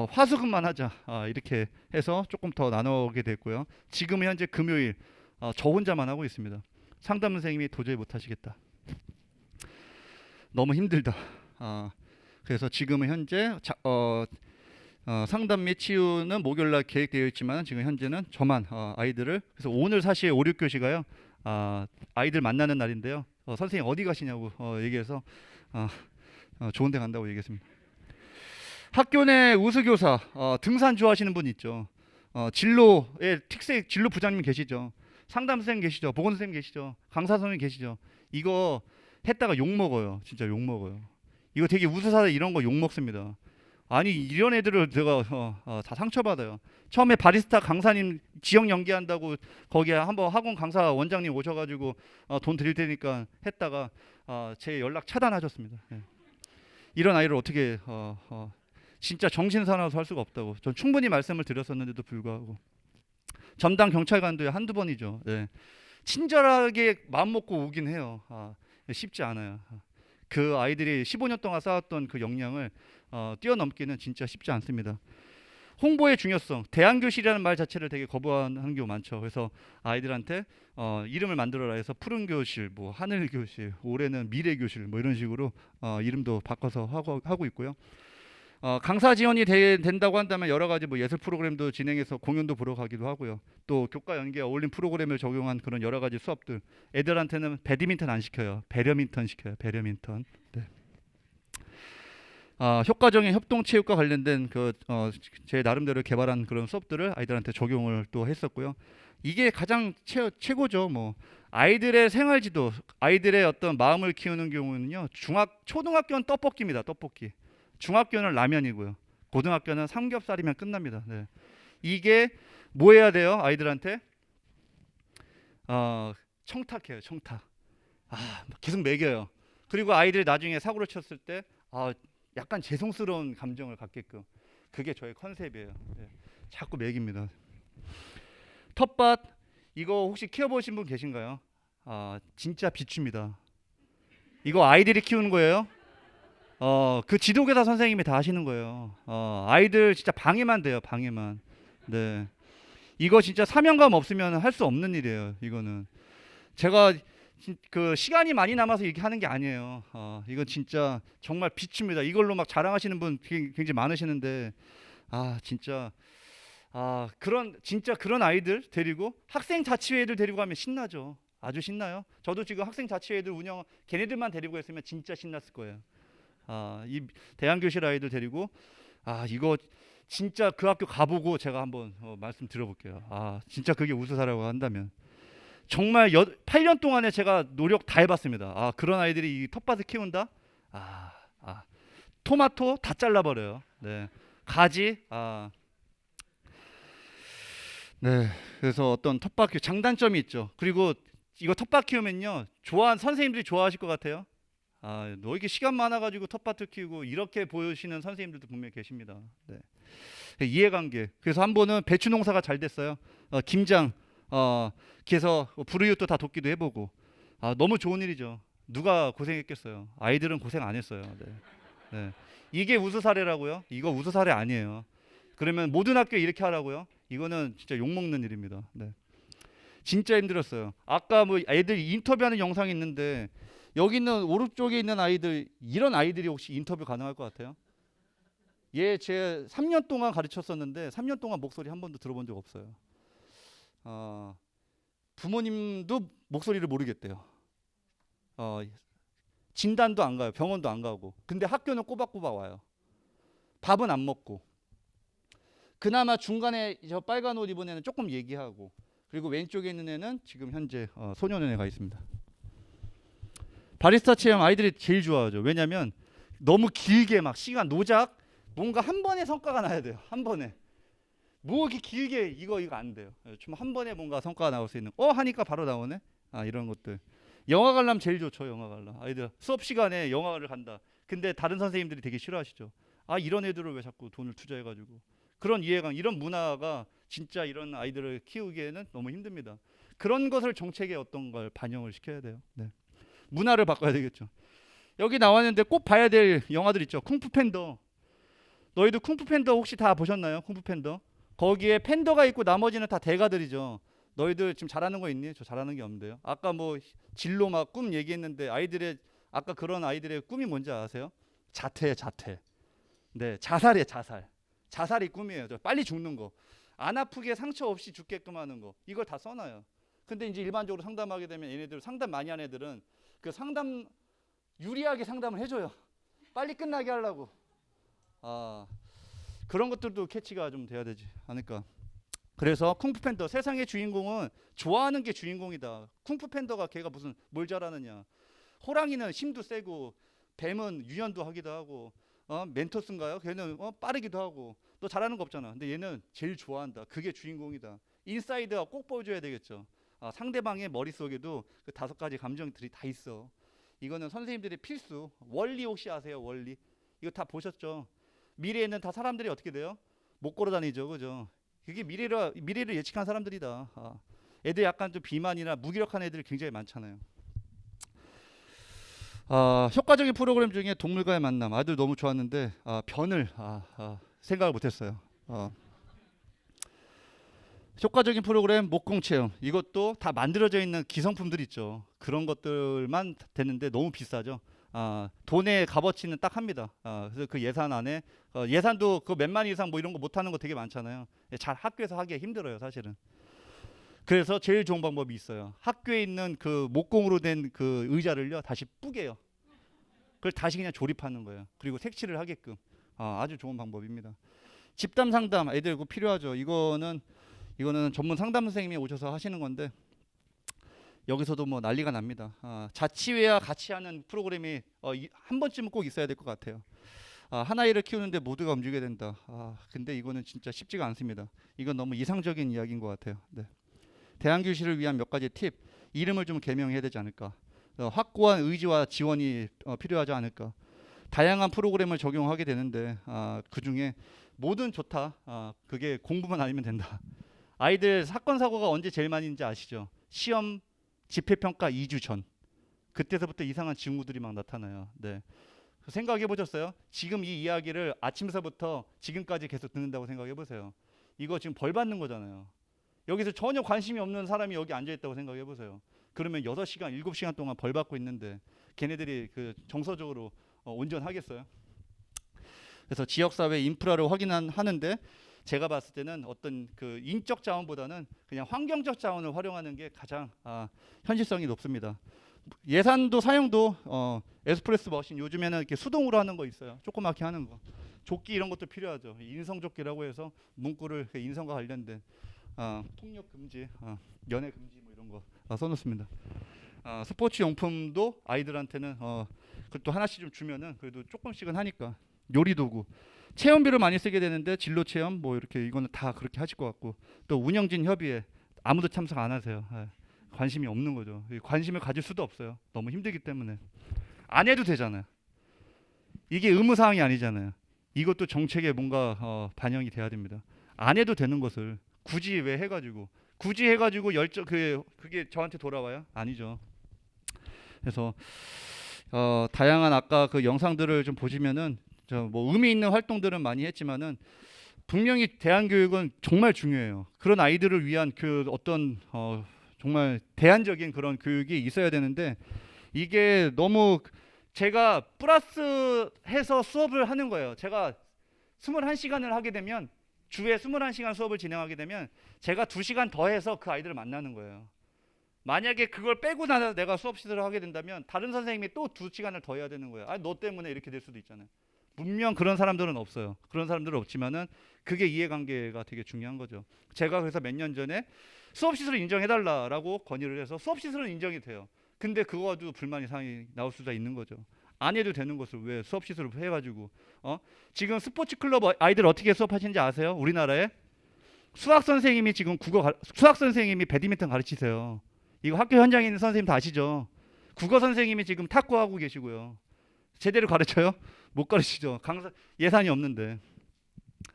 화수금만 하자 이렇게 해서 조금 더 나누게 됐고요. 지금 현재 금요일 저 혼자만 하고 있습니다. 상담 선생님이 도저히 못하시겠다. 너무 힘들다. 그래서 지금은 현재 상담 및 치유는 목요일날 계획되어 있지만 지금 현재는 저만 아이들을 그래서 오늘 사실 5, 6교시가요. 아이들 만나는 날인데요. 선생님 어디 가시냐고 얘기해서 좋은 데 간다고 얘기했습니다. 학교 내 우수교사 등산 좋아하시는 분 있죠. 진로의 특색 진로 부장님 계시죠. 상담 선생님 계시죠. 보건 선생님 계시죠. 강사 선생님 계시죠. 이거 했다가 욕 먹어요. 진짜 욕 먹어요. 이거 되게 우수사들 이런 거 욕 먹습니다. 아니 이런 애들을 제가 다 상처받아요. 처음에 바리스타 강사님 지역 연계한다고 거기에 한번 학원 강사 원장님 오셔가지고 돈 드릴 테니까 했다가 제 연락 차단하셨습니다. 예. 이런 아이를 어떻게 진짜 정신 사나워서 할 수가 없다고 전 충분히 말씀을 드렸었는데도 불구하고 전담 경찰관도 한두 번이죠. 예. 친절하게 마음 먹고 오긴 해요. 쉽지 않아요. 그 아이들이 15년 동안 쌓았던 그 역량을 뛰어넘기는 진짜 쉽지 않습니다. 홍보의 중요성, 대안교실이라는 말 자체를 되게 거부하는 경우 많죠. 그래서 아이들한테 이름을 만들어라 해서 푸른 교실, 뭐 하늘 교실, 올해는 미래 교실, 뭐 이런 식으로 이름도 바꿔서 하고 있고요. 강사 지원이 된다고 한다면 여러 가지 뭐 예술 프로그램도 진행해서 공연도 보러 가기도 하고요. 또 교과 연계와 어울린 프로그램을 적용한 그런 여러 가지 수업들. 애들한테는 배드민턴 안 시켜요. 배려민턴 시켜요. 배려민턴. 네. 효과적인 협동체육과 관련된 제 나름대로 개발한 그런 수업들을 아이들한테 적용을 또 했었고요. 이게 가장 최고죠. 뭐 아이들의 생활지도, 아이들의 어떤 마음을 키우는 경우는요. 초등학교는 떡볶이입니다. 떡볶이. 중학교는 라면이고요. 고등학교는 삼겹살이면 끝납니다. 네. 이게 뭐 해야 돼요? 아이들한테 청탁해요. 청탁. 계속 먹여요. 그리고 아이들이 나중에 사고를 쳤을 때 약간 죄송스러운 감정을 갖게끔 그게 저의 컨셉이에요. 네. 자꾸 먹입니다. 텃밭 이거 혹시 키워보신 분 계신가요? 진짜 비춥니다. 이거 아이들이 키우는 거예요. 그 지도교사 선생님이 다 하시는 거예요. 아이들 진짜 방해만 돼요. 방해만. 네. 이거 진짜 사명감 없으면 할 수 없는 일이에요. 이거는 제가 그 시간이 많이 남아서 이렇게 하는 게 아니에요. 이거 진짜 정말 비춥니다. 이걸로 막 자랑하시는 분 굉장히 많으시는데 진짜 그런 아이들 데리고 학생 자치회들 데리고 가면 신나죠. 아주 신나요. 저도 지금 학생 자치회들 운영 걔네들만 데리고 했으면 진짜 신났을 거예요. 이 대안교실 아이들 데리고 이거 진짜 그 학교 가보고 제가 한번 말씀 드려볼게요. 진짜 그게 우수사라고 한다면 정말 8년 동안에 제가 노력 다 해봤습니다. 그런 아이들이 이 텃밭을 키운다? 토마토 다 잘라버려요. 네. 가지 네. 그래서 어떤 텃밭 장단점이 있죠. 그리고 이거 텃밭 키우면요, 좋아하는 선생님들이 좋아하실 것 같아요. 너 이렇게 시간 많아가지고 텃밭을 키우고 이렇게 보시는 선생님들도 분명히 계십니다. 네. 이해관계. 그래서 한 번은 배추 농사가 잘 됐어요. 김장, 그래서 불우이웃도 다 돕기도 해보고. 너무 좋은 일이죠. 누가 고생했겠어요. 아이들은 고생 안 했어요. 네. 네. 이게 우수 사례라고요? 이거 우수 사례 아니에요. 그러면 모든 학교에 이렇게 하라고요? 이거는 진짜 욕먹는 일입니다. 네. 진짜 힘들었어요. 아까 뭐 애들 인터뷰하는 영상이 있는데 여기 있는 오른쪽에 있는 아이들, 이런 아이들이 혹시 인터뷰 가능할 것 같아요? 얘 제 3년 동안 가르쳤었는데 3년 동안 목소리 한 번도 들어본 적 없어요. 부모님도 목소리를 모르겠대요. 진단도 안 가요. 병원도 안 가고. 근데 학교는 꼬박꼬박 와요. 밥은 안 먹고. 그나마 중간에 저 빨간 옷 입은 애는 조금 얘기하고. 그리고 왼쪽에 있는 애는 지금 현재 소년원에 가 있습니다. 바리스타 체험 아이들이 제일 좋아하죠. 왜냐하면 너무 길게 막 시간 노작 뭔가 한 번에 성과가 나야 돼요. 한 번에 뭐 이렇게 길게 이거 안 돼요. 좀 한 번에 뭔가 성과가 나올 수 있는 하니까 바로 나오네. 이런 것들. 영화 관람 제일 좋죠. 영화 관람. 아이들 수업 시간에 영화를 간다. 근데 다른 선생님들이 되게 싫어하시죠. 이런 애들을 왜 자꾸 돈을 투자해가지고. 그런 이해관, 이런 문화가 진짜 이런 아이들을 키우기에는 너무 힘듭니다. 그런 것을 정책에 어떤 걸 반영을 시켜야 돼요. 네. 문화를 바꿔야 되겠죠. 여기 나왔는데 꼭 봐야 될 영화들 있죠. 쿵푸 팬더. 너희도 쿵푸 팬더 혹시 다 보셨나요? 쿵푸 팬더. 거기에 팬더가 있고 나머지는 다 대가들이죠. 너희들 지금 잘하는 거 있니? 저 잘하는 게 없는데요. 아까 뭐 진로 막 꿈 얘기했는데 아이들의 아까 그런 아이들의 꿈이 뭔지 아세요? 자퇴. 네, 자살이에요. 자살이 꿈이에요. 저 빨리 죽는 거. 안 아프게 상처 없이 죽게끔 하는 거. 이걸 다 써놔요. 근데 이제 일반적으로 상담하게 되면 얘네들 상담 많이 하는 애들은 그 상담 유리하게 상담을 해줘요. 빨리 끝나게 하려고. 그런 것들도 캐치가 좀 돼야 되지 않을까. 그래서 쿵푸 팬더 세상의 주인공은 좋아하는 게 주인공이다. 쿵푸 팬더가 걔가 무슨 뭘 잘하느냐. 호랑이는 힘도 세고 뱀은 유연도 하기도 하고 멘토스인가요? 걔는 빠르기도 하고 너 잘하는 거 없잖아. 근데 얘는 제일 좋아한다. 그게 주인공이다. 인사이드가 꼭 보여줘야 되겠죠. 상대방의 머릿속에도 그 5가지 감정들이 다 있어. 이거는 선생님들의 필수. 원리 혹시 아세요? 원리. 이거 다 보셨죠? 미래에는 다 사람들이 어떻게 돼요? 못 걸어 다니죠. 그죠? 그게 미래를 예측한 사람들이다. 애들 약간 좀 비만이나 무기력한 애들이 굉장히 많잖아요. 효과적인 프로그램 중에 동물과의 만남 아들 너무 좋았는데 변을 생각을 못했어요. 효과적인 프로그램 목공 체험 이것도 다 만들어져 있는 기성품들 있죠. 그런 것들만 됐는데 너무 비싸죠. 돈의 값어치는 딱 합니다. 그래서 그 예산 안에 예산도 그 몇만 이상 뭐 이런 거 못하는 거 되게 많잖아요. 잘 학교에서 하기 힘들어요, 사실은. 그래서 제일 좋은 방법이 있어요. 학교에 있는 그 목공으로 된 그 의자를요 다시 뿌개요. 그걸 다시 그냥 조립하는 거예요. 그리고 색칠을 하게끔. 아주 좋은 방법입니다. 집단 상담 애들 이거 필요하죠. 이거는 전문 상담 선생님이 오셔서 하시는 건데 여기서도 뭐 난리가 납니다. 자치회와 같이 하는 프로그램이 한 번쯤은 꼭 있어야 될 것 같아요. 한 아이를 키우는데 모두가 움직여야 된다. 근데 이거는 진짜 쉽지가 않습니다. 이건 너무 이상적인 이야기인 것 같아요. 네. 대안교실을 위한 몇 가지 팁. 이름을 좀 개명해야 되지 않을까. 확고한 의지와 지원이 필요하지 않을까. 다양한 프로그램을 적용하게 되는데 그중에 뭐든 좋다. 그게 공부만 아니면 된다. 아이들 사건 사고가 언제 제일 많이 있는지 아시죠? 시험 집회평가 2주 전. 그때서부터 이상한 징후들이 막 나타나요. 네. 생각해 보셨어요? 지금 이 이야기를 아침서부터 지금까지 계속 듣는다고 생각해 보세요. 이거 지금 벌 받는 거잖아요. 여기서 전혀 관심이 없는 사람이 여기 앉아 있다고 생각해 보세요. 그러면 6시간, 7시간 동안 벌 받고 있는데 걔네들이 그 정서적으로 온전하겠어요? 그래서 지역사회 인프라를 확인하는데 제가 봤을 때는 어떤 그 인적 자원보다는 그냥 환경적 자원을 활용하는 게 가장 현실성이 높습니다. 예산도 사용도 에스프레소 머신 요즘에는 이렇게 수동으로 하는 거 있어요. 조그맣게 하는 거. 조끼 이런 것도 필요하죠. 인성조끼라고 해서 문구를 인성과 관련된 폭력 금지, 연애 금지 뭐 이런 거 써놓습니다. 스포츠 용품도 아이들한테는 그것도 하나씩 좀 주면은 그래도 조금씩은 하니까. 요리 도구 체험비를 많이 쓰게 되는데 진로 체험 뭐 이렇게 이거는 다 그렇게 하실 것 같고 또 운영진 협의회 아무도 참석 안 하세요. 관심이 없는 거죠. 관심을 가질 수도 없어요. 너무 힘들기 때문에. 안 해도 되잖아요. 이게 의무사항이 아니잖아요. 이것도 정책에 뭔가 반영이 돼야 됩니다. 안 해도 되는 것을 굳이 왜 해가지고 열정 그게 저한테 돌아와요? 아니죠. 그래서 다양한 아까 그 영상들을 좀 보시면은 뭐 의미 있는 활동들은 많이 했지만은 분명히 대안교육은 정말 중요해요. 그런 아이들을 위한 그 어떤 정말 대안적인 그런 교육이 있어야 되는데 이게 너무 제가 플러스해서 수업을 하는 거예요. 제가 21시간을 하게 되면 주에 21시간 수업을 진행하게 되면 제가 2시간 더 해서 그 아이들을 만나는 거예요. 만약에 그걸 빼고 나서 내가 수업 시설을 하게 된다면 다른 선생님이 또 2시간을 더 해야 되는 거예요. 너 때문에 이렇게 될 수도 있잖아요. 분명 그런 사람들은 없어요. 그런 사람들은 없지만은 그게 이해관계가 되게 중요한 거죠. 제가 그래서 몇 년 전에 수업시설을 인정해달라고 건의를 해서 수업시설은 인정이 돼요. 근데 그거도 불만 이상이 나올 수가 있는 거죠. 안 해도 되는 것을 왜 수업시설을 해가지고 지금 스포츠 클럽 아이들 어떻게 수업하시는지 아세요? 우리나라에 수학 선생님이 지금 수학 선생님이 배드민턴 가르치세요. 이거 학교 현장에 있는 선생님 다 아시죠? 국어 선생님이 지금 탁구하고 계시고요. 제대로 가르쳐요? 못 가르치죠. 강사 예산이 없는데.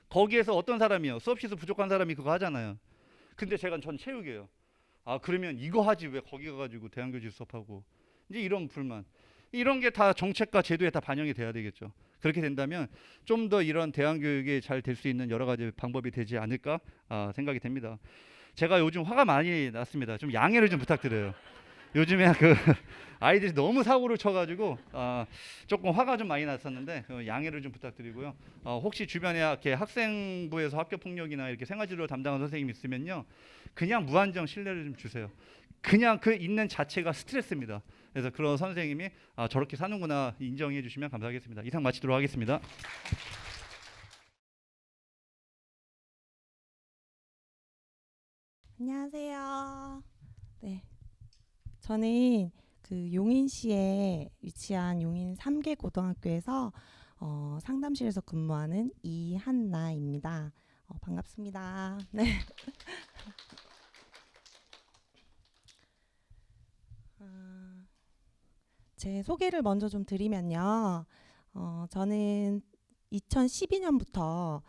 거기에서 어떤 사람이요? 수업시설 부족한 사람이 그거 하잖아요. 근데 전 체육이에요. 그러면 이거 하지 왜 거기 가가지고 대안교실 수업하고. 이제 이런 불만. 이런 게 다 정책과 제도에 다 반영이 돼야 되겠죠. 그렇게 된다면 좀 더 이런 대안교육이 잘 될 수 있는 여러 가지 방법이 되지 않을까 생각이 됩니다. 제가 요즘 화가 많이 났습니다. 좀 양해를 좀 부탁드려요. 요즘에 그 아이들이 너무 사고를 쳐가지고 조금 화가 좀 많이 났었는데 양해를 좀 부탁드리고요. 혹시 주변에 이렇게 학생부에서 학교 폭력이나 이렇게 생활지도를 담당하는 선생님 있으면요, 그냥 무한정 신뢰를 좀 주세요. 그냥 그 있는 자체가 스트레스입니다. 그래서 그런 선생님이 저렇게 사는구나 인정해 주시면 감사하겠습니다. 이상 마치도록 하겠습니다. 안녕하세요. 네, 저는 그 용인시에 위치한 용인 3개 고등학교에서 상담실에서 근무하는 이한나입니다. 반갑습니다. 네. 제 소개를 먼저 좀 드리면요. 저는 2012년부터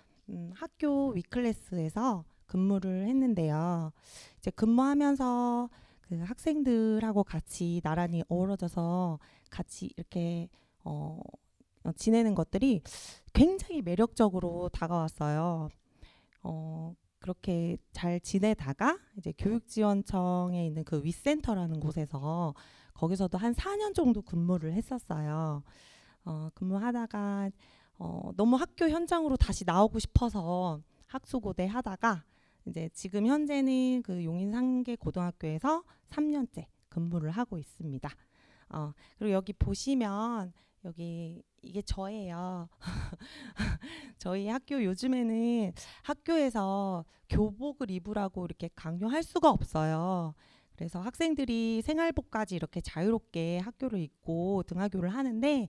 학교 위클래스에서 근무를 했는데요. 이제 근무하면서 그 학생들하고 같이 나란히 어우러져서 같이 이렇게 지내는 것들이 굉장히 매력적으로 다가왔어요. 그렇게 잘 지내다가 이제 교육지원청에 있는 그 위센터라는 곳에서 거기서도 한 4년 정도 근무를 했었어요. 근무하다가 너무 학교 현장으로 다시 나오고 싶어서 학수고대 하다가 이제 지금 현재는 그 용인 상계 고등학교에서 3년째 근무를 하고 있습니다. 그리고 여기 보시면 이게 저예요. 저희 학교 요즘에는 학교에서 교복을 입으라고 이렇게 강요할 수가 없어요. 그래서 학생들이 생활복까지 이렇게 자유롭게 학교를 입고 등하교를 하는데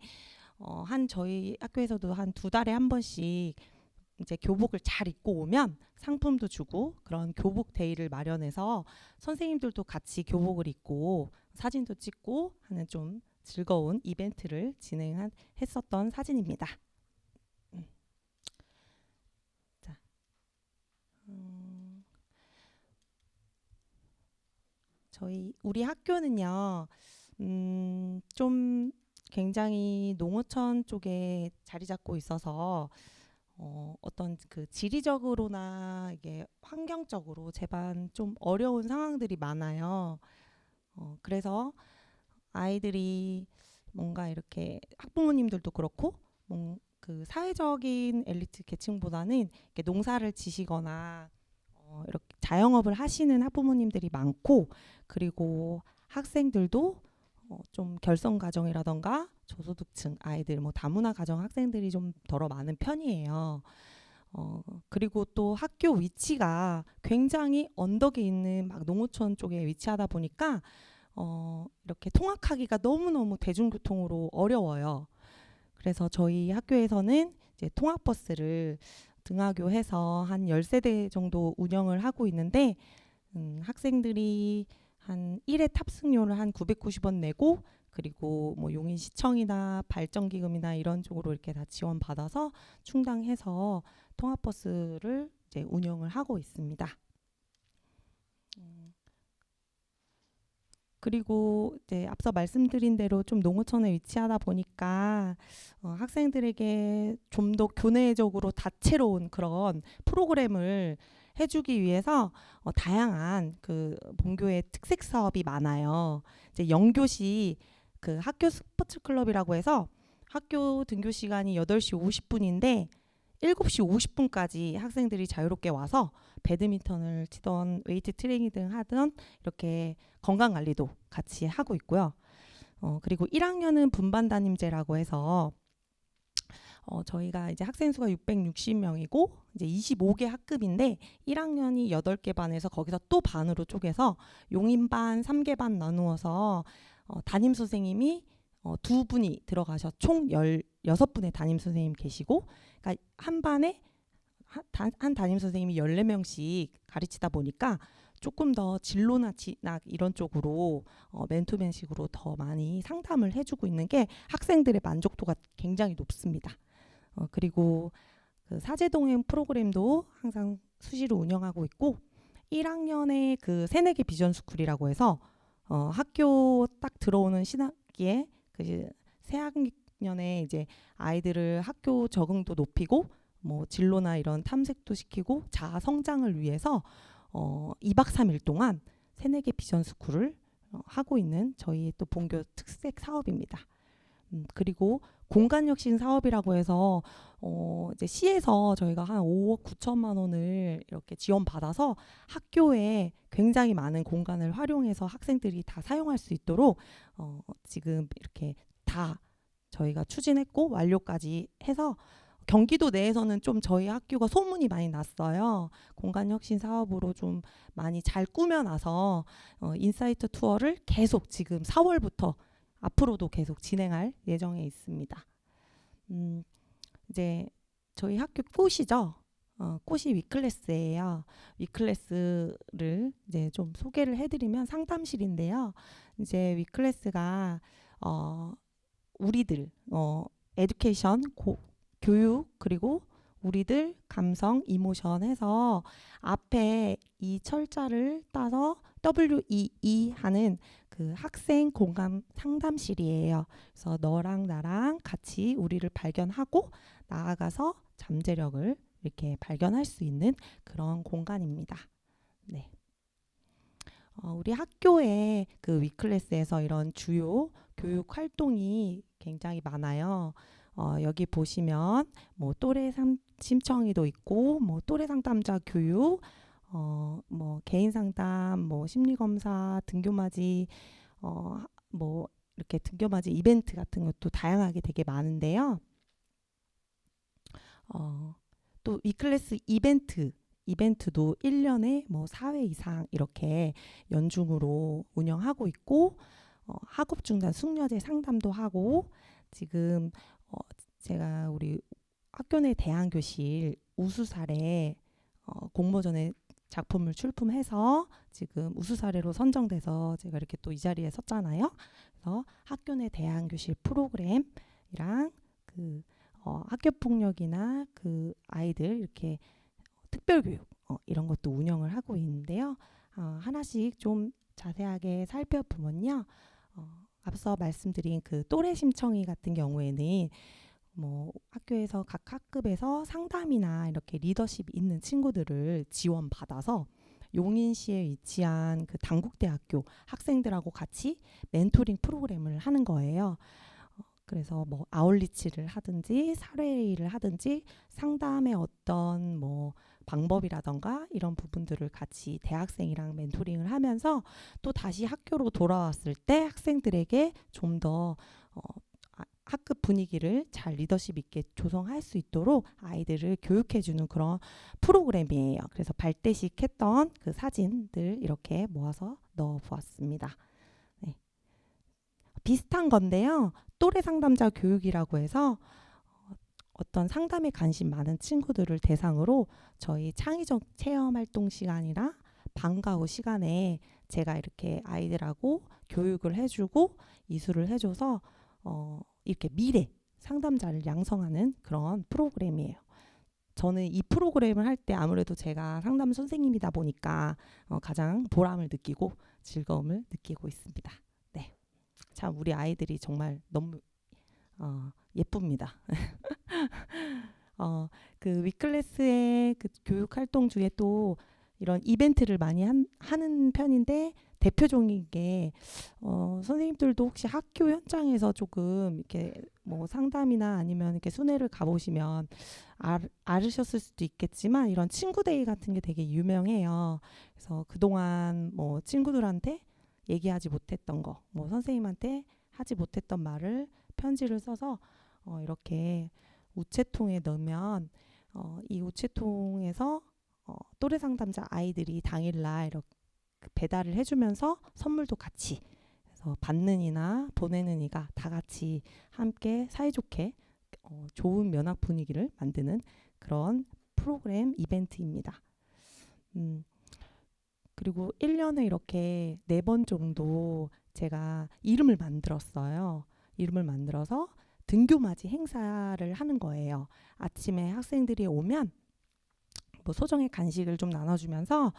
저희 학교에서도 한 2달에 한 번씩 이제 교복을 잘 입고 오면 상품도 주고 그런 교복 데이를 마련해서 선생님들도 같이 교복을 입고 사진도 찍고 하는 좀 즐거운 이벤트를 진행했었던 사진입니다. 자, 우리 학교는요, 좀 굉장히 농어촌 쪽에 자리 잡고 있어서 어떤 그 지리적으로나 이게 환경적으로 제반 좀 어려운 상황들이 많아요. 그래서 아이들이 뭔가 이렇게 학부모님들도 그렇고 그 사회적인 엘리트 계층보다는 이렇게 농사를 지시거나 이렇게 자영업을 하시는 학부모님들이 많고, 그리고 학생들도 좀 결성 가정이라던가 저소득층 아이들, 다문화 가정 학생들이 좀 덜어 많은 편이에요. 그리고 또 학교 위치가 굉장히 언덕에 있는 막 농어촌 쪽에 위치하다 보니까 이렇게 통학하기가 너무너무 대중교통으로 어려워요. 그래서 저희 학교에서는 이제 통학버스를 등하교해서 한 10세대 정도 운영을 하고 있는데 학생들이 한 1회 탑승료를 한 990원 내고 그리고 뭐 용인시청이나 발전기금이나 이런 쪽으로 이렇게 다 지원받아서 충당해서 통합버스를 이제 운영을 하고 있습니다. 그리고 이제 앞서 말씀드린 대로 좀 농어촌에 위치하다 보니까 학생들에게 좀 더 교내적으로 다채로운 그런 프로그램을 해주기 위해서 다양한 그 본교의 특색 사업이 많아요. 이제 영교시 그 학교 스포츠 클럽이라고 해서 학교 등교 시간이 8시 50분인데 7시 50분까지 학생들이 자유롭게 와서 배드민턴을 치던 웨이트 트레이닝 하든 이렇게 건강 관리도 같이 하고 있고요. 그리고 1학년은 분반 담임제라고 해서 저희가 이제 학생 수가 660명이고 이제 25개 학급인데 1학년이 8개 반에서 거기서 또 반으로 쪼개서 용인반, 3개 반 나누어서 담임 선생님이 2분이 들어가셔 총 16분의 담임 선생님 계시고 그러니까 한 반에 한 담임 선생님이 14명씩 가르치다 보니까 조금 더 진로나 진학 이런 쪽으로 맨투맨식으로 더 많이 상담을 해주고 있는 게 학생들의 만족도가 굉장히 높습니다. 그리고 그 사제동행 프로그램도 항상 수시로 운영하고 있고 1학년에 그 새내기 비전 스쿨이라고 해서 학교 딱 들어오는 시기에 그 새학년에 이제 아이들을 학교 적응도 높이고 뭐 진로나 이런 탐색도 시키고 자아 성장을 위해서 2박 3일 동안 새내기 비전 스쿨을 하고 있는 저희 또 본교 특색 사업입니다. 그리고 공간혁신 사업이라고 해서 이제 시에서 저희가 한 5억 9천만 원을 이렇게 지원받아서 학교에 굉장히 많은 공간을 활용해서 학생들이 다 사용할 수 있도록 지금 이렇게 다 저희가 추진했고 완료까지 해서 경기도 내에서는 좀 저희 학교가 소문이 많이 났어요. 공간혁신 사업으로 좀 많이 잘 꾸며놔서 인사이트 투어를 계속 지금 4월부터 앞으로도 계속 진행할 예정에 있습니다. 이제 저희 학교 꽃이죠. 꽃이 위클래스예요. 위클래스를 이제 좀 소개를 해드리면 상담실인데요. 이제 위클래스가 우리들 에듀케이션 교육 그리고 우리들 감성 이모션 해서 앞에 이 철자를 따서 WEE 하는 그 학생 공감 상담실이에요. 그래서 너랑 나랑 같이 우리를 발견하고 나아가서 잠재력을 이렇게 발견할 수 있는 그런 공간입니다. 네. 우리 학교에 그 위클래스에서 이런 주요 교육 활동이 굉장히 많아요. 여기 보시면 뭐 또래 심청이도 있고 뭐 또래 상담자 교육 뭐 개인 상담 뭐 심리 검사 등교맞이 뭐 이렇게 등교맞이 이벤트 같은 것도 다양하게 되게 많은데요. 또 위클래스 이벤트도 1년에 뭐 4회 이상 이렇게 연중으로 운영하고 있고 학업 중단 숙려제 상담도 하고 지금 제가 우리 학교 내 대안교실 우수사례 공모전에 작품을 출품해서 지금 우수사례로 선정돼서 제가 이렇게 또 이 자리에 섰잖아요. 그래서 학교 내 대안교실 프로그램이랑 그 학교폭력이나 그 아이들 이렇게 특별교육 이런 것도 운영을 하고 있는데요. 하나씩 좀 자세하게 살펴보면요. 앞서 말씀드린 그 또래 심청이 같은 경우에는 뭐 학교에서 각 학급에서 상담이나 이렇게 리더십 있는 친구들을 지원받아서 용인시에 위치한 그 당국대학교 학생들하고 같이 멘토링 프로그램을 하는 거예요. 그래서 뭐 아웃리치를 하든지 사례일을 하든지 상담의 어떤 뭐 방법이라던가 이런 부분들을 같이 대학생이랑 멘토링을 하면서 또 다시 학교로 돌아왔을 때 학생들에게 좀 더 학급 분위기를 잘 리더십 있게 조성할 수 있도록 아이들을 교육해주는 그런 프로그램이에요. 그래서 발대식 했던 그 사진들 이렇게 모아서 넣어보았습니다. 네. 비슷한 건데요. 또래 상담자 교육이라고 해서 어떤 상담에 관심 많은 친구들을 대상으로 저희 창의적 체험 활동 시간이나 방과 후 시간에 제가 이렇게 아이들하고 교육을 해주고 이수를 해줘서 이렇게 미래 상담자를 양성하는 그런 프로그램이에요. 저는 이 프로그램을 할 때 아무래도 제가 상담 선생님이다 보니까 가장 보람을 느끼고 즐거움을 느끼고 있습니다. 네, 참 우리 아이들이 정말 너무 예쁩니다. 그 위클래스의 그 교육 활동 중에 또 이런 이벤트를 많이 하는 편인데 대표적인 게 선생님들도 혹시 학교 현장에서 조금 이렇게 뭐 상담이나 아니면 이렇게 순회를 가보시면 알으셨을 수도 있겠지만 이런 친구데이 같은 게 되게 유명해요. 그래서 그동안 뭐 친구들한테 얘기하지 못했던 거, 뭐 선생님한테 하지 못했던 말을 편지를 써서 이렇게 우체통에 넣으면 이 우체통에서 또래 상담자 아이들이 당일날 이렇게 배달을 해주면서 선물도 같이 그래서 받는 이나 보내는 이가 다 같이 함께 사이좋게 좋은 면학 분위기를 만드는 그런 프로그램 이벤트입니다. 그리고 1년에 이렇게 4번 정도 제가 이름을 만들었어요. 이름을 만들어서 등교맞이 행사를 하는 거예요. 아침에 학생들이 오면 뭐 소정의 간식을 좀 나눠주면서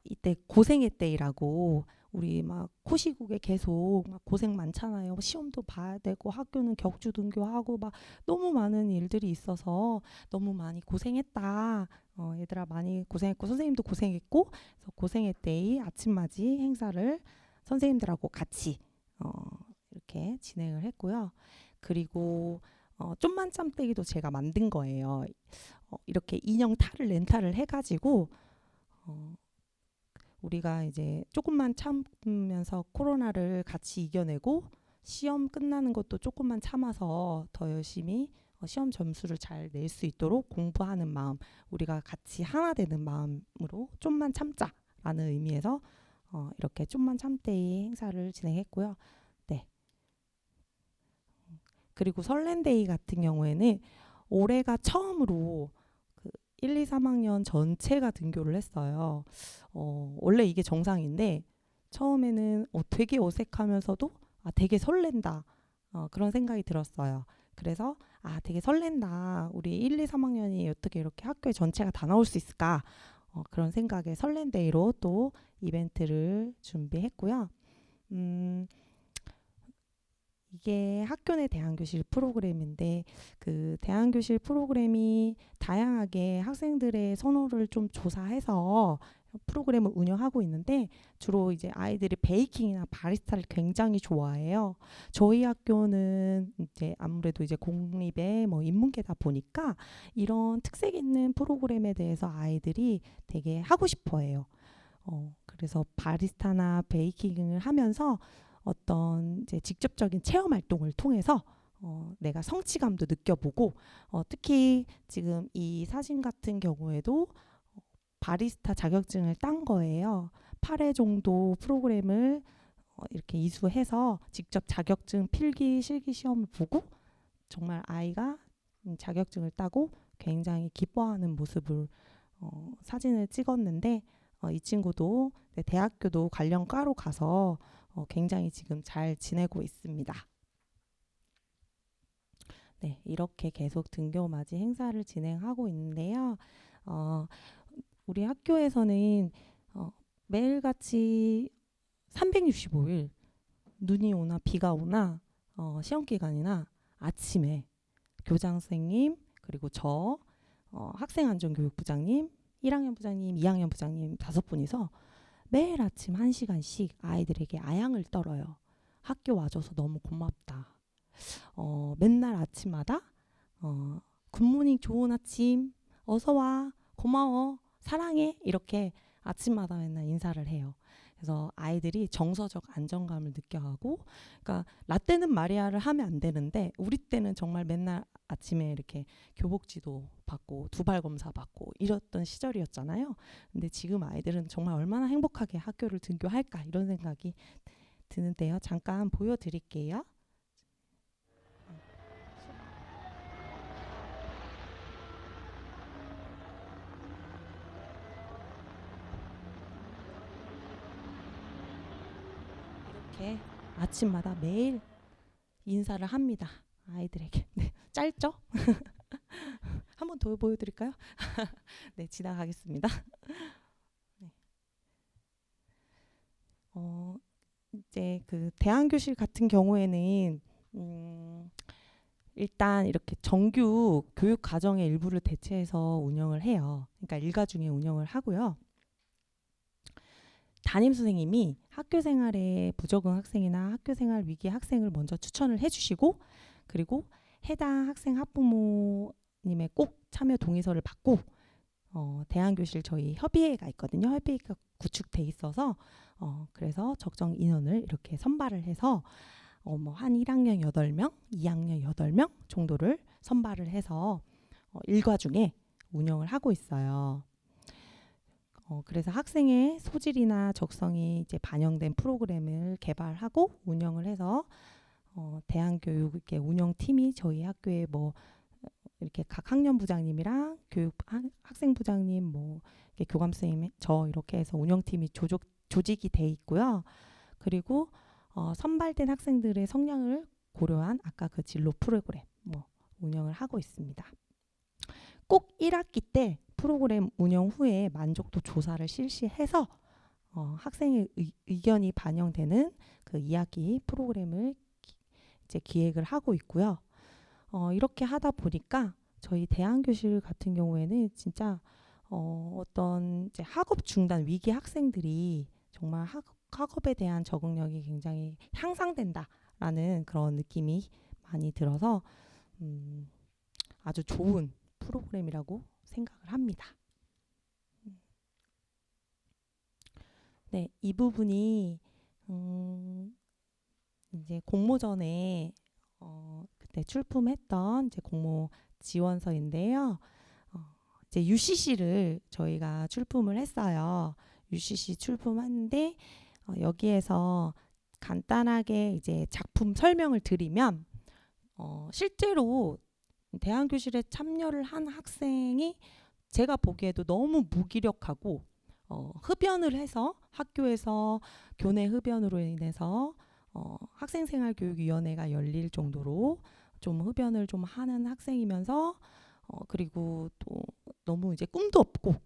이때 고생의 때이라고 우리 막 코시국에 계속 막 고생 많잖아요. 시험도 봐야 되고 학교는 격주 등교하고 막 너무 많은 일들이 있어서 너무 많이 고생했다. 얘들아 많이 고생했고 선생님도 고생했고 그래서 고생의 때의 아침맞이 행사를 선생님들하고 같이 이렇게 진행을 했고요. 그리고 좀만 짬떼기도 제가 만든 거예요. 이렇게 인형 탈을 렌탈을 해가지고 우리가 이제 조금만 참으면서 코로나를 같이 이겨내고 시험 끝나는 것도 조금만 참아서 더 열심히 시험 점수를 잘 낼 수 있도록 공부하는 마음, 우리가 같이 하나 되는 마음으로 좀만 참자라는 의미에서 이렇게 좀만 참데이 행사를 진행했고요. 네. 그리고 설렌데이 같은 경우에는 올해가 처음으로 1, 2, 3학년 전체가 등교를 했어요. 원래 이게 정상인데 처음에는 되게 어색하면서도 되게 설렌다. 그런 생각이 들었어요. 그래서 되게 설렌다. 우리 1, 2, 3학년이 어떻게 이렇게 학교에 전체가 다 나올 수 있을까? 그런 생각에 설렌데이로 또 이벤트를 준비했고요. 이게 학교 내 대안교실 프로그램인데 그 대안교실 프로그램이 다양하게 학생들의 선호를 좀 조사해서 프로그램을 운영하고 있는데 주로 이제 아이들이 베이킹이나 바리스타를 굉장히 좋아해요. 저희 학교는 이제 아무래도 이제 공립의 뭐 인문계다 보니까 이런 특색 있는 프로그램에 대해서 아이들이 되게 하고 싶어해요. 그래서 바리스타나 베이킹을 하면서 어떤 이제 직접적인 체험 활동을 통해서 내가 성취감도 느껴보고 특히 지금 이 사진 같은 경우에도 바리스타 자격증을 딴 거예요. 8회 정도 프로그램을 이렇게 이수해서 직접 자격증 필기 실기 시험을 보고 정말 아이가 자격증을 따고 굉장히 기뻐하는 모습을 사진을 찍었는데 이 친구도 대학교도 관련 과로 가서 굉장히 지금 잘 지내고 있습니다. 네, 이렇게 계속 등교맞이 행사를 진행하고 있는데요. 우리 학교에서는 매일같이 365일 눈이 오나 비가 오나 시험 기간이나 아침에 교장 선생님 그리고 저 학생안전교육부장님 1학년 부장님 2학년 부장님 5분이서 매일 아침 1시간씩 아이들에게 아양을 떨어요. 학교 와줘서 너무 고맙다. 맨날 아침마다 굿모닝 좋은 아침 어서와 고마워 사랑해 이렇게 아침마다 맨날 인사를 해요. 그래서 아이들이 정서적 안정감을 느껴하고 그러니까 라떼는 마리아를 하면 안 되는데 우리 때는 정말 맨날 아침에 이렇게 교복지도 받고 두발 검사 받고 이랬던 시절이었잖아요. 근데 지금 아이들은 정말 얼마나 행복하게 학교를 등교할까 이런 생각이 드는데요. 잠깐 보여드릴게요. 이렇게 아침마다 매일 인사를 합니다. 아이들에게. 네, 짧죠? 한번 더 보여드릴까요? 네, 지나가겠습니다. 네. 이제 그 대안교실 같은 경우에는 일단 이렇게 정규 교육 과정의 일부를 대체해서 운영을 해요. 그러니까 일과 중에 운영을 하고요. 담임 선생님이 학교 생활에 부적응 학생이나 학교 생활 위기 학생을 먼저 추천을 해주시고, 그리고 해당 학생 학부모님의 꼭 참여 동의서를 받고 대안교실 저희 협의회가 있거든요. 협의회가 구축돼 있어서 그래서 적정 인원을 이렇게 선발을 해서 한 1학년 8명, 2학년 8명 정도를 선발을 해서 일과 중에 운영을 하고 있어요. 그래서 학생의 소질이나 적성이 이제 반영된 프로그램을 개발하고 운영을 해서 대안교육 이렇게 운영팀이 저희 학교에 뭐 이렇게 각 학년부장님이랑 교육 학생부장님 뭐 이렇게 교감 선생님 저 이렇게 해서 운영팀이 조직이 돼 있고요. 그리고 선발된 학생들의 성향을 고려한 아까 그 진로 프로그램 뭐 운영을 하고 있습니다. 꼭 1학기 때 프로그램 운영 후에 만족도 조사를 실시해서 학생의 의견이 반영되는 그 2학기 프로그램을 이제 기획을 하고 있고요. 이렇게 하다 보니까 저희 대안교실 같은 경우에는 진짜 어떤 이제 학업 중단 위기 학생들이 정말 학업에 대한 적응력이 굉장히 향상된다라는 그런 느낌이 많이 들어서 아주 좋은 프로그램이라고 생각을 합니다. 네, 이 부분이 이제 공모전에 그때 출품했던 이제 공모 지원서인데요. 이제 UCC를 저희가 출품을 했어요. UCC 출품했는데 여기에서 간단하게 이제 작품 설명을 드리면 실제로 대안교실에 참여를 한 학생이 제가 보기에도 너무 무기력하고 흡연을 해서 학교에서 교내 흡연으로 인해서 학생생활교육위원회가 열릴 정도로 좀 흡연을 좀 하는 학생이면서 그리고 또 너무 이제 꿈도 없고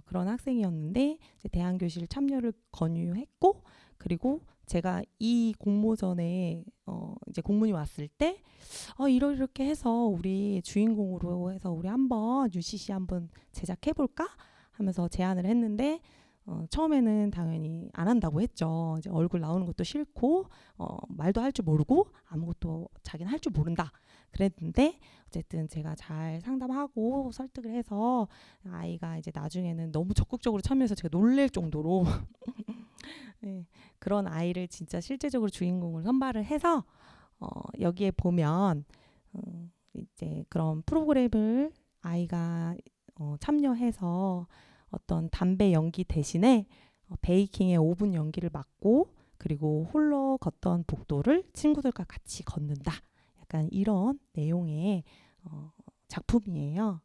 그런 학생이었는데 이제 대안교실 참여를 권유했고, 그리고 제가 이 공모전에 이제 공문이 왔을 때 이렇게 해서 우리 주인공으로 해서 우리 한번 UCC 한번 제작해 볼까 하면서 제안을 했는데 처음에는 당연히 안 한다고 했죠. 이제 얼굴 나오는 것도 싫고 말도 할 줄 모르고 아무것도 자기는 할 줄 모른다 그랬는데, 어쨌든 제가 잘 상담하고 설득을 해서 아이가 이제 나중에는 너무 적극적으로 참여해서 제가 놀랄 정도로 네, 그런 아이를 진짜 실제적으로 주인공을 선발을 해서 여기에 보면 이제 그런 프로그램을 아이가 참여해서 어떤 담배 연기 대신에 베이킹의 오븐 연기를 맡고, 그리고 홀로 걷던 복도를 친구들과 같이 걷는다. 약간 이런 내용의 작품이에요.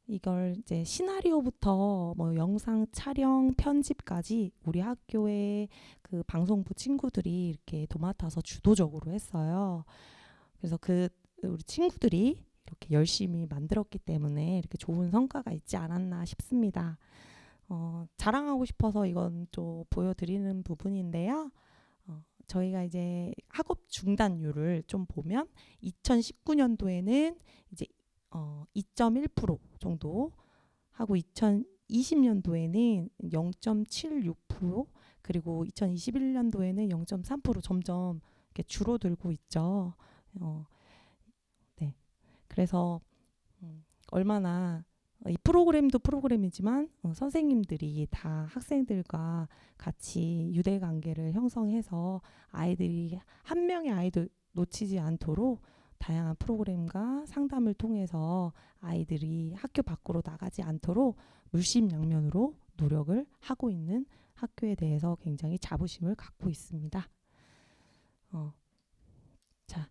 이걸 이제 시나리오부터 뭐 영상 촬영, 편집까지 우리 학교의 그 방송부 친구들이 이렇게 도맡아서 주도적으로 했어요. 그래서 우리 친구들이 이렇게 열심히 만들었기 때문에 이렇게 좋은 성과가 있지 않았나 싶습니다. 자랑하고 싶어서 이건 좀 보여드리는 부분인데요. 저희가 이제 학업 중단율을 좀 보면 2019년도에는 이제 2.1% 정도 하고 2020년도에는 0.76% 그리고 2021년도에는 0.3% 점점 이렇게 줄어들고 있죠. 네. 그래서 얼마나 이 프로그램도 프로그램이지만 선생님들이 다 학생들과 같이 유대관계를 형성해서 아이들이 한 명의 아이도 놓치지 않도록 다양한 프로그램과 상담을 통해서 아이들이 학교 밖으로 나가지 않도록 물심양면으로 노력을 하고 있는 학교에 대해서 굉장히 자부심을 갖고 있습니다. 자,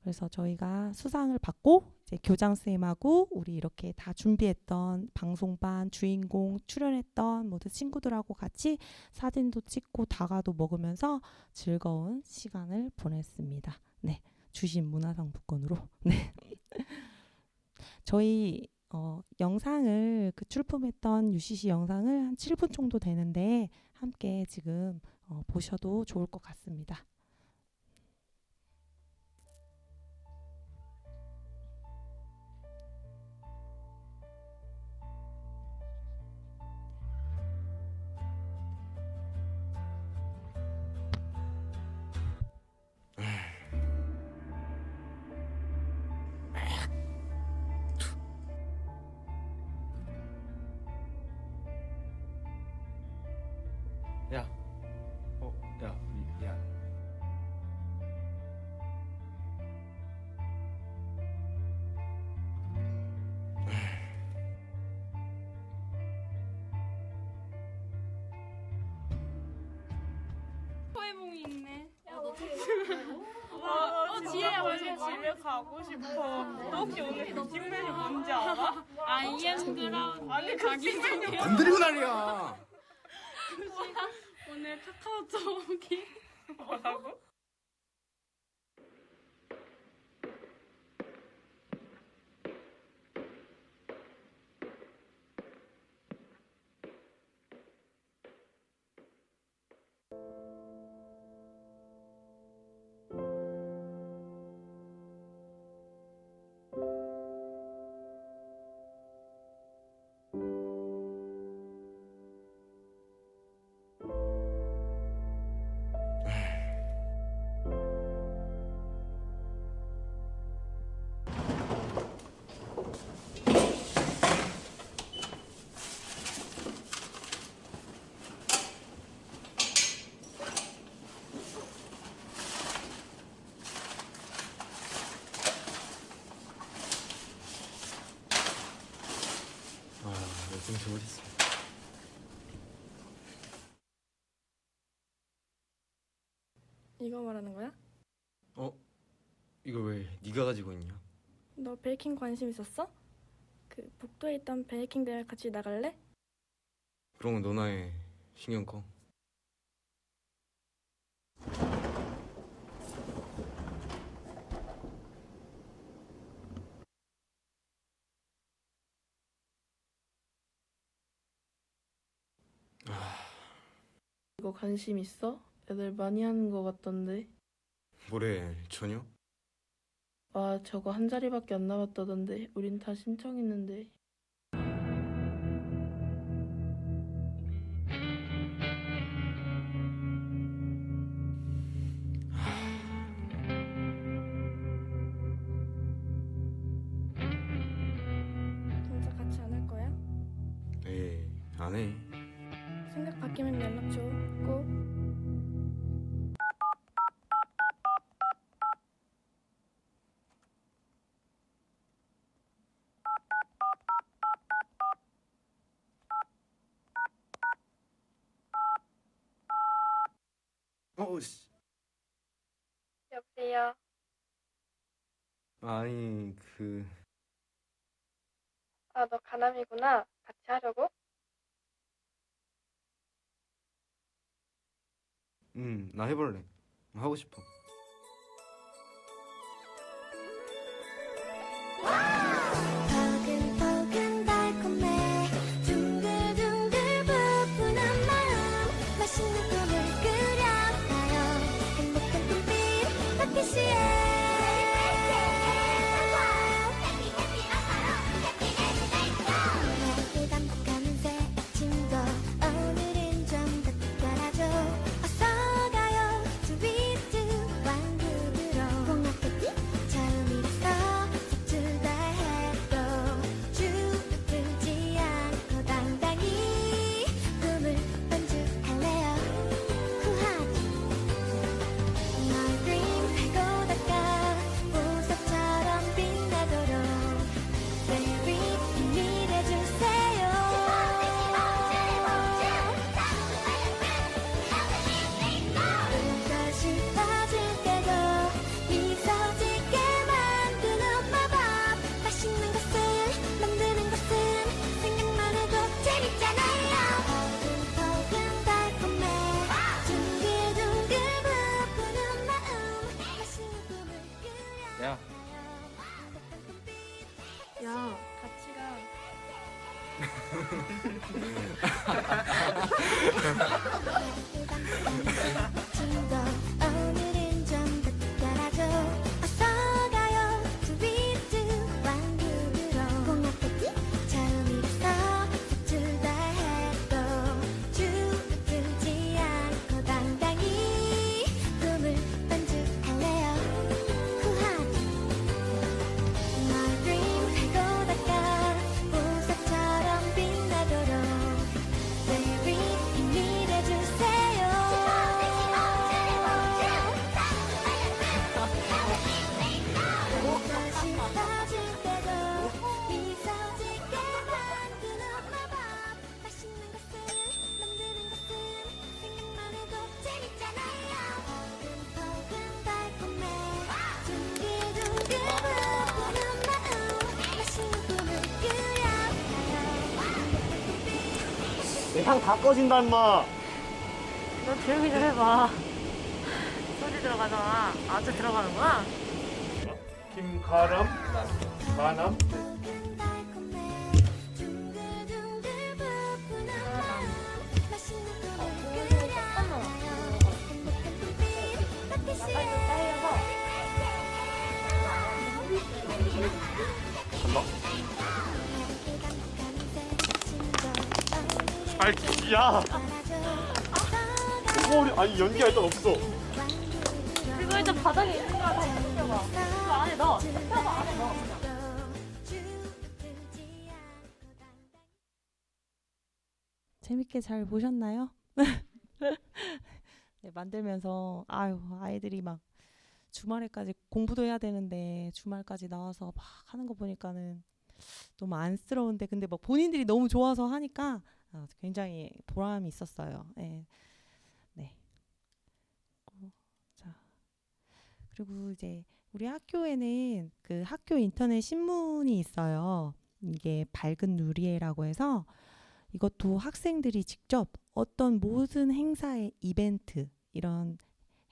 그래서 그래서 저희가 수상을 받고 이제 교장 쌤하고 우리 이렇게 다 준비했던 방송반 주인공 출연했던 모든 친구들하고 같이 사진도 찍고 다과도 먹으면서 즐거운 시간을 보냈습니다. 네, 주신 문화상품권으로. 네. 저희 영상을 출품했던 UCC 영상을 한 7분 정도 되는데 함께 지금 보셔도 좋을 것 같습니다. 야, 야, 야. 토해봉이 있네. 야, 어떻게 지혜야, 원래 집에 가고 싶어. 너 혹시 오늘 뮤직 메뉴 뭔지 알아? 아이엠 그라운드. 아니, 자기 소개. 건드리고 난리야. 오늘 카카오 저기 뭐라고? 여동생 어딨어? 이거 말하는 거야? 이걸 왜 네가 가지고 있냐? 너 베이킹 관심 있었어? 그 복도에 있던 베이킹 대회 같이 나갈래? 그런 건 너나 해. 신경 꺼. 이거 관심 있어? 애들 많이 하는 거 같던데. 뭐래, 전혀? 와, 저거 한 자리밖에 안 남았다던데. 우린 다 신청했는데. 진짜 같이 안 할 거야? 에이, 안 해. 생각 바뀌면 연락 줘. 꼭. 씨. 여보세요. 아니, 아, 너 가남이구나. 같이 하려고? 나 해볼래. 하고 싶어. 포근포근 달콤해 둥글둥글 부푸는 마음 맛있는 꿈을 그려봐요 행복한 꿈빛 햇빛이에 매일 반복하는 새침도 오늘은 좀 더 특별하죠 어서 가요 스위트 친구 오늘은 좀 더 특별하죠. 어서 가요 스위트 왕국으로 공약 파티 처음이라서 서툴다 해도 주눅들지 않고 당당히 꿈을 반죽할래요. 후하게 My dream 달고다가 보석처럼 빛나도록 Baby 힘내주세요. 다시 빠질 때도 미소 짓게 만드는 마법. 맛있는 것을 만드는 것은 생각만 해도 재밌잖아요. 포근포근 달콤해 둥글둥글 부푸는 마음. 맛있는 꿈을 꾸려가요. 향 다 꺼진다 임마. 너 조용히 좀 해봐. 소리 들어가잖아. 아주 들어가는구나. 김가람, 가남. 포근포근 달콤해 둥글둥글 부푸는 마음. 맛있는 꿈을 꾸려가요. 행복한 불빛 따뜻이 야, 머리 아니 연기할 돈 없어. 그거 일단 바닥에 있는 거랑 다 뜯겨봐. 그거 안에 넣어. 뜯겨봐 안에 넣어. 재밌게 잘 보셨나요? 네, 만들면서 아이들이 막 주말에까지 공부도 해야 되는데 주말까지 나와서 막 하는 거 보니까는 너무 안쓰러운데 근데 막 본인들이 너무 좋아서 하니까 굉장히 보람이 있었어요. 네. 네. 자, 그리고 이제 우리 학교에는 그 학교 인터넷 신문이 있어요. 이게 밝은 누리애라고 해서 이것도 학생들이 직접 어떤 모든 행사의 이벤트 이런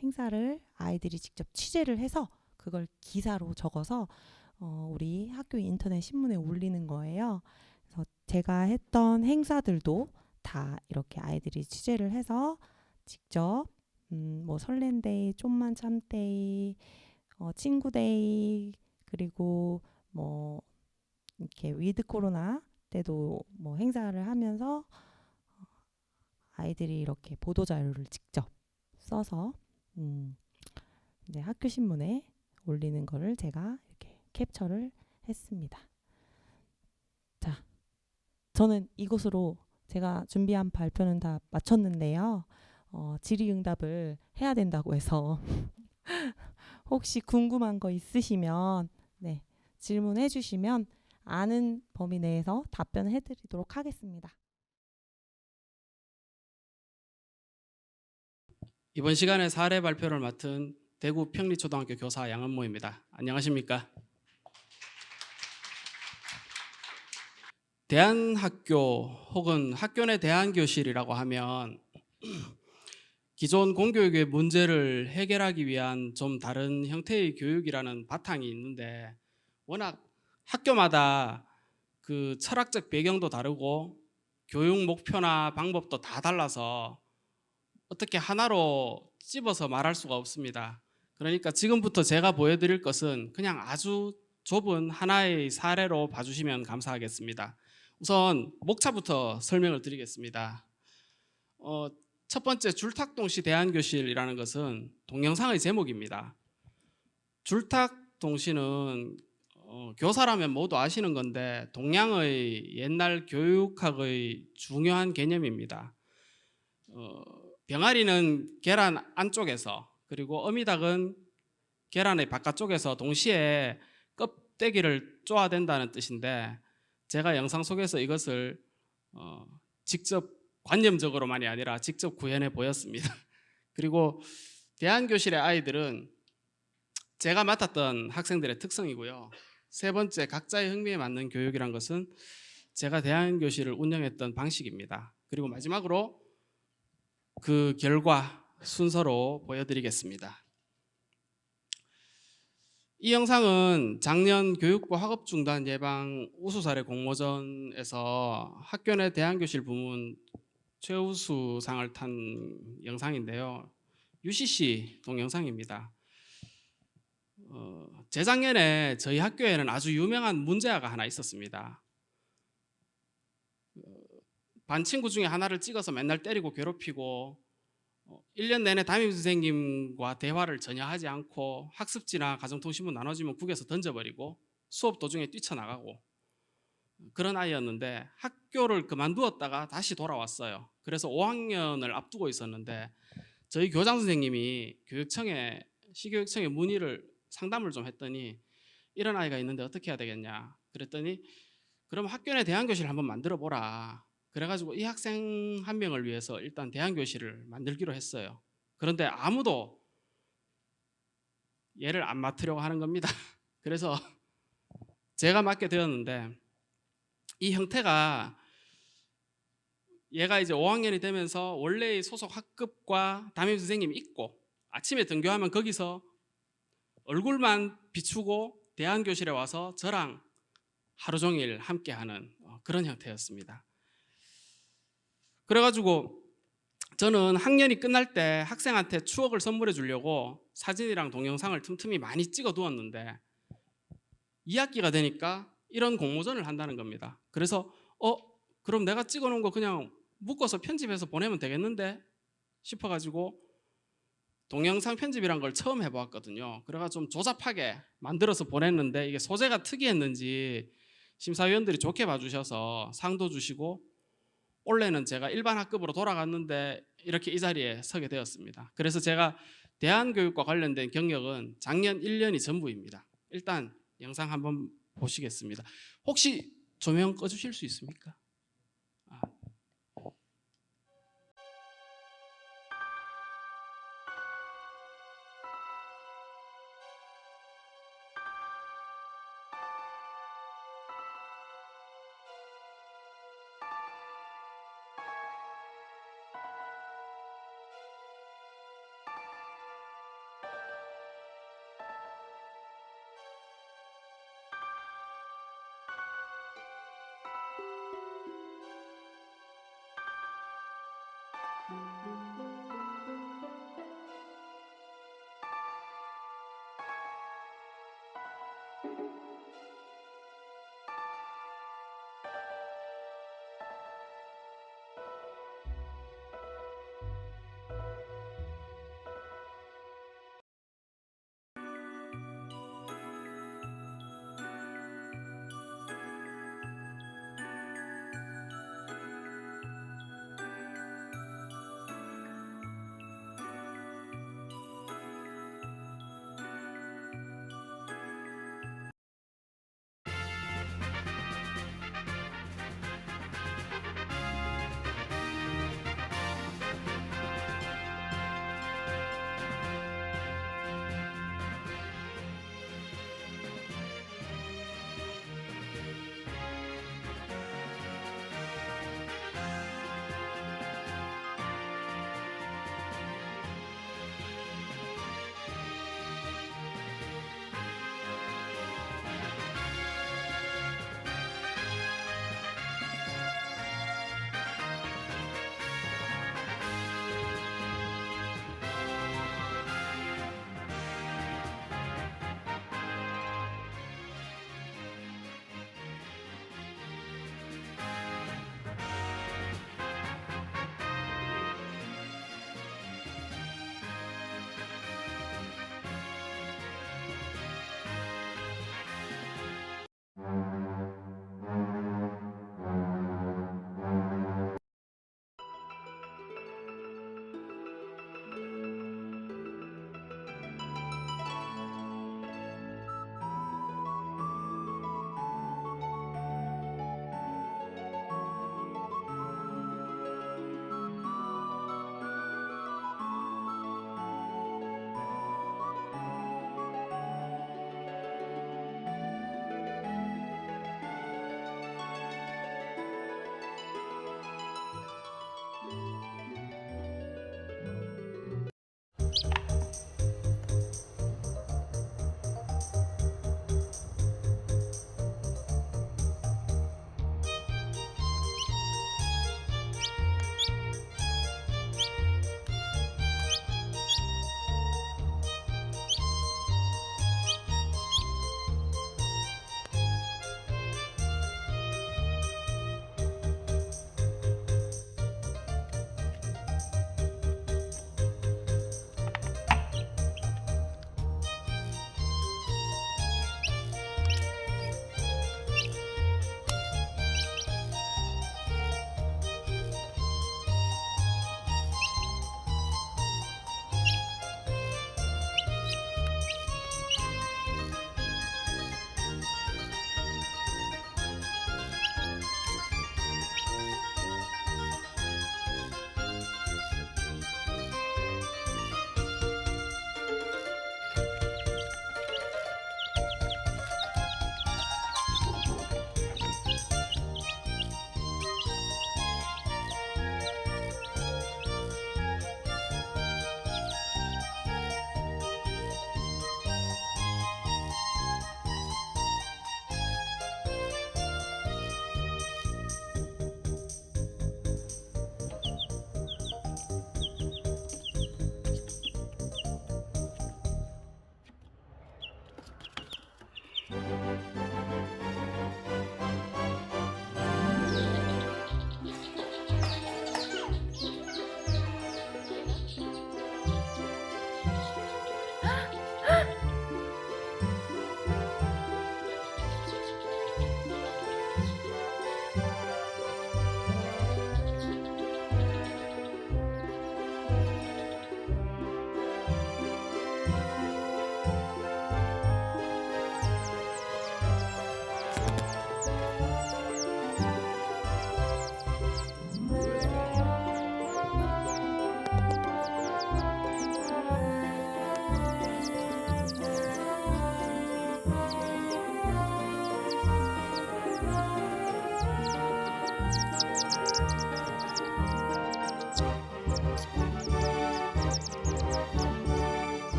행사를 아이들이 직접 취재를 해서 그걸 기사로 적어서 우리 학교 인터넷 신문에 올리는 거예요. 그래서 제가 했던 행사들도 다 이렇게 아이들이 취재를 해서 직접 뭐 설렌데이, 좀만 참데이, 친구데이 그리고 뭐 이렇게 위드 코로나 때도 뭐 행사를 하면서 아이들이 이렇게 보도 자료를 직접 써서 이제 학교 신문에 올리는 거를 제가 이렇게 캡처를 했습니다. 자, 저는 이것으로 제가 준비한 발표는 다 마쳤는데요. 질의응답을 해야 된다고 해서 혹시 궁금한 거 있으시면 네, 질문해 주시면 아는 범위 내에서 답변을 해드리도록 하겠습니다. 이번 시간에 사례 발표를 맡은 대구 평리초등학교 교사 양은모입니다. 안녕하십니까? 대안학교 혹은 학교 내 대안교실이라고 하면 기존 공교육의 문제를 해결하기 위한 좀 다른 형태의 교육이라는 바탕이 있는데 워낙 학교마다 그 철학적 배경도 다르고 교육 목표나 방법도 다 달라서 어떻게 하나로 찝어서 말할 수가 없습니다. 그러니까 지금부터 제가 보여드릴 것은 그냥 아주 좁은 하나의 사례로 봐주시면 감사하겠습니다. 우선 목차부터 설명을 드리겠습니다. 첫 번째 줄탁동시 대안교실이라는 것은 동영상의 제목입니다. 줄탁동시는 교사라면 모두 아시는 건데 동양의 옛날 교육학의 중요한 개념입니다. 병아리는 계란 안쪽에서 그리고 어미닭은 계란의 바깥쪽에서 동시에 껍데기를 쪼아댄다는 뜻인데 제가 영상 속에서 이것을 직접 관념적으로만이 아니라 직접 구현해 보였습니다. 그리고 대안교실의 아이들은 제가 맡았던 학생들의 특성이고요. 세 번째, 각자의 흥미에 맞는 교육이란 것은 제가 대안교실을 운영했던 방식입니다. 그리고 마지막으로 그 결과 순서로 보여드리겠습니다. 이 영상은 작년 교육부 학업중단 예방 우수사례 공모전에서 학교 내 대안교실 부문 최우수상을 탄 영상인데요. UCC 동영상입니다. 재작년에 저희 학교에는 아주 유명한 문제아가 하나 있었습니다. 반 친구 중에 하나를 찍어서 맨날 때리고 괴롭히고 1년 내내 담임 선생님과 대화를 전혀 하지 않고 학습지나 가정통신문 나눠주면 국에서 던져버리고 수업 도중에 뛰쳐나가고 그런 아이였는데 학교를 그만두었다가 다시 돌아왔어요. 그래서 5학년을 앞두고 있었는데 저희 교장 선생님이 시교육청에 문의를 상담을 좀 했더니 이런 아이가 있는데 어떻게 해야 되겠냐 그랬더니 그럼 학교 내 대안교실 한번 만들어 보라. 그래가지고 이 학생 한 명을 위해서 일단 대안교실을 만들기로 했어요. 그런데 아무도 얘를 안 맡으려고 하는 겁니다. 그래서 제가 맡게 되었는데 이 형태가 얘가 이제 5학년이 되면서 원래의 소속 학급과 담임 선생님이 있고 아침에 등교하면 거기서 얼굴만 비추고 대안교실에 와서 저랑 하루 종일 함께하는 그런 형태였습니다. 그래가지고 저는 학년이 끝날 때 학생한테 추억을 선물해 주려고 사진이랑 동영상을 틈틈이 많이 찍어 두었는데 2학기가 되니까 이런 공모전을 한다는 겁니다. 그래서 그럼 내가 찍어 놓은 거 그냥 묶어서 편집해서 보내면 되겠는데 싶어가지고 동영상 편집이란 걸 처음 해보았거든요. 그래가지고 좀 조잡하게 만들어서 보냈는데 이게 소재가 특이했는지 심사위원들이 좋게 봐주셔서 상도 주시고 올해는 제가 일반 학급으로 돌아갔는데 이렇게 이 자리에 서게 되었습니다. 그래서 제가 대안교육과 관련된 경력은 작년 1년이 전부입니다. 일단 영상 한번 보시겠습니다. 혹시 조명 꺼주실 수 있습니까?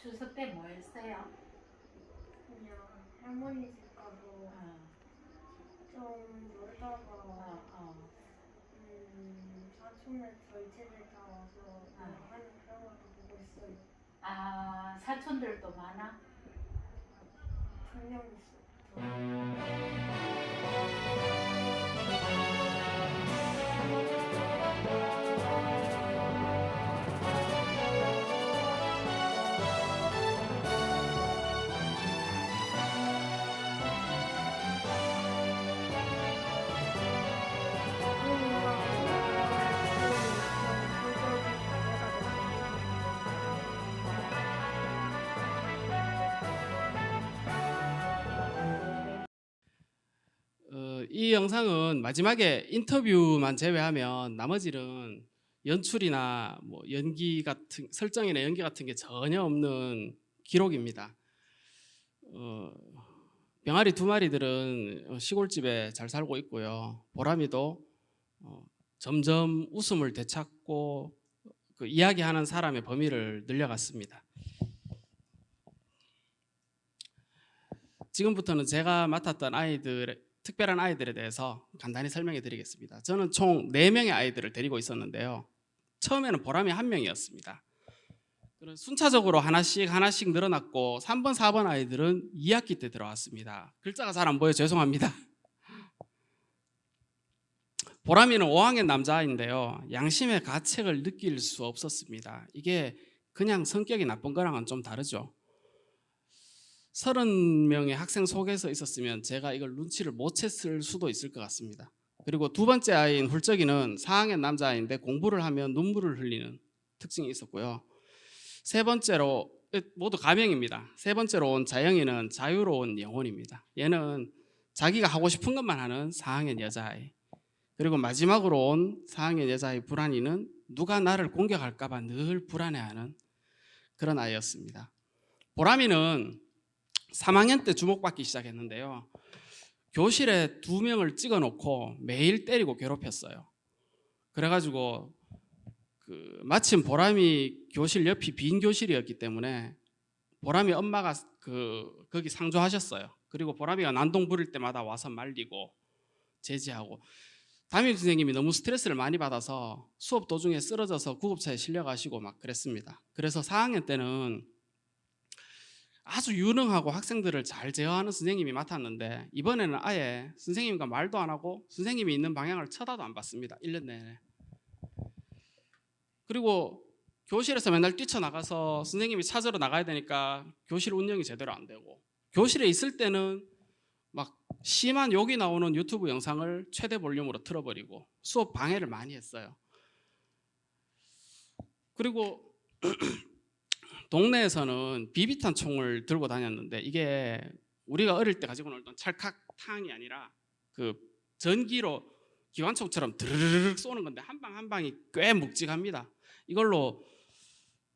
추석 때 뭐 했어요? 그냥 할머니 집 가서 좀 놀다가 사촌네 저희 집에 다 와서 그냥 하는 그런 것도 보고 있어요. 아, 사촌들도 많아? 2명 있어. 이 영상은 마지막에 인터뷰만 제외하면 나머지는 연출이나 뭐 연기 같은 설정이나 연기 같은 게 전혀 없는 기록입니다. 병아리 두 마리들은 시골집에 잘 살고 있고요. 보람이도 점점 웃음을 되찾고 그 이야기하는 사람의 범위를 늘려갔습니다. 지금부터는 제가 맡았던 특별한 아이들에 대해서 간단히 설명해 드리겠습니다. 저는 총 4명의 아이들을 데리고 있었는데요. 처음에는 보람이 1명이었습니다. 순차적으로 하나씩 늘어났고 3번, 4번 아이들은 2학기 때 들어왔습니다. 글자가 잘 안 보여 죄송합니다. 보람이는 5학년 남자아이인데요. 양심의 가책을 느낄 수 없었습니다. 이게 그냥 성격이 나쁜 거랑은 좀 다르죠. 30명의 학생 속에서 있었으면 제가 이걸 눈치를 못 챘을 수도 있을 것 같습니다. 그리고 두 번째 아이인 훌쩍이는 4학년 남자아이인데 공부를 하면 눈물을 흘리는 특징이 있었고요. 세 번째로 모두 가명입니다. 세 번째로 온 자영이는 자유로운 영혼입니다. 얘는 자기가 하고 싶은 것만 하는 4학년 여자아이. 그리고 마지막으로 온 4학년 여자아이 불안이는 누가 나를 공격할까 봐 늘 불안해하는 그런 아이였습니다. 보람이는 3학년 때 주목받기 시작했는데요. 교실에 2명을 찍어놓고 매일 때리고 괴롭혔어요. 그래가지고 마침 보람이 교실 옆이 빈 교실이었기 때문에 보람이 엄마가 거기 상주하셨어요. 그리고 보람이가 난동 부릴 때마다 와서 말리고 제지하고 담임 선생님이 너무 스트레스를 많이 받아서 수업 도중에 쓰러져서 구급차에 실려가시고 막 그랬습니다. 그래서 4학년 때는 아주 유능하고 학생들을 잘 제어하는 선생님이 맡았는데 이번에는 아예 선생님과 말도 안 하고 선생님이 있는 방향을 쳐다도 안 봤습니다. 1년 내내. 그리고 교실에서 맨날 뛰쳐나가서 선생님이 찾으러 나가야 되니까 교실 운영이 제대로 안 되고 교실에 있을 때는 막 심한 욕이 나오는 유튜브 영상을 최대 볼륨으로 틀어버리고 수업 방해를 많이 했어요. 그리고 동네에서는 비비탄 총을 들고 다녔는데 이게 우리가 어릴 때 가지고 놀던 찰칵탕이 아니라 그 전기로 기관총처럼 드르륵 쏘는 건데 한 방 한 방이 꽤 묵직합니다. 이걸로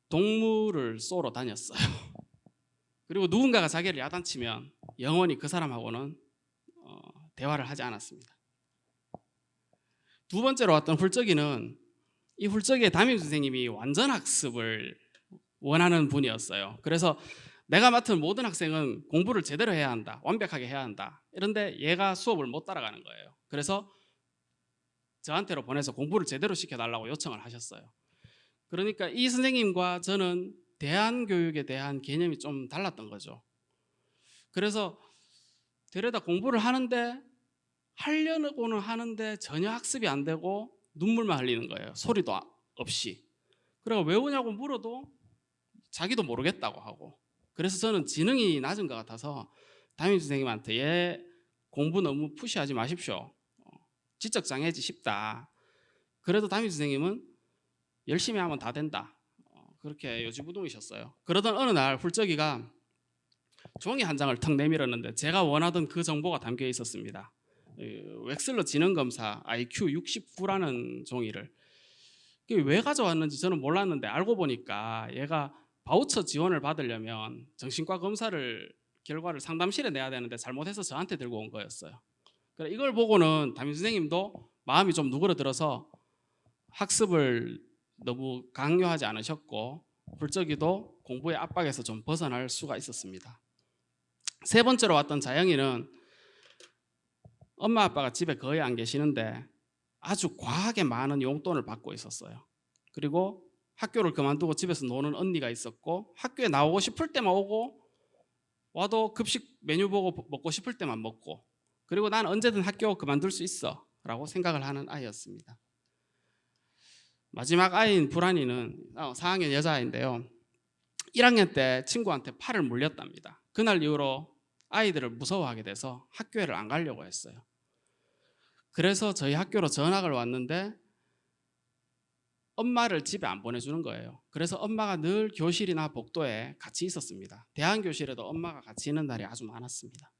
동물을 쏘러 다녔어요. 그리고 누군가가 자기를 야단치면 영원히 그 사람하고는 대화를 하지 않았습니다. 두 번째로 왔던 훌쩍이는 이 훌쩍이의 담임 선생님이 완전 학습을 원하는 분이었어요. 그래서 내가 맡은 모든 학생은 공부를 제대로 해야 한다. 완벽하게 해야 한다. 이런데 얘가 수업을 못 따라가는 거예요. 그래서 저한테로 보내서 공부를 제대로 시켜달라고 요청을 하셨어요. 그러니까 이 선생님과 저는 대안교육에 대한 개념이 좀 달랐던 거죠. 그래서 데려다 공부를 하려고는 하는데 전혀 학습이 안 되고 눈물만 흘리는 거예요. 소리도 없이. 그리고 외우냐고 물어도 자기도 모르겠다고 하고. 그래서 저는 지능이 낮은 것 같아서 담임 선생님한테 얘 공부 너무 푸시하지 마십시오. 지적장애지 싶다. 그래도 담임 선생님은 열심히 하면 다 된다. 그렇게 요지부동이셨어요. 그러던 어느 날 훌쩍이가 종이 한 장을 턱 내밀었는데 제가 원하던 그 정보가 담겨 있었습니다. 웩슬러 지능검사 IQ 69라는 종이를. 왜 가져왔는지 저는 몰랐는데 알고 보니까 얘가 바우처 지원을 받으려면 정신과 결과를 상담실에 내야 되는데 잘못해서 저한테 들고 온 거였어요. 그래 이걸 보고는 담임 선생님도 마음이 좀 누그러들어서 학습을 너무 강요하지 않으셨고 훌쩍이도 공부의 압박에서 좀 벗어날 수가 있었습니다. 세 번째로 왔던 자영이는 엄마 아빠가 집에 거의 안 계시는데 아주 과하게 많은 용돈을 받고 있었어요. 그리고 학교를 그만두고 집에서 노는 언니가 있었고 학교에 나오고 싶을 때만 오고 와도 급식 메뉴 보고 먹고 싶을 때만 먹고 그리고 난 언제든 학교 그만둘 수 있어 라고 생각을 하는 아이였습니다. 마지막 아이인 불안이는 4학년 여자아이인데요. 1학년 때 친구한테 팔을 물렸답니다. 그날 이후로 아이들을 무서워하게 돼서 학교에를 안 가려고 했어요. 그래서 저희 학교로 전학을 왔는데 엄마를 집에 안 보내주는 거예요. 그래서 엄마가 늘 교실이나 복도에 같이 있었습니다. 대안교실에도 엄마가 같이 있는 날이 아주 많았습니다.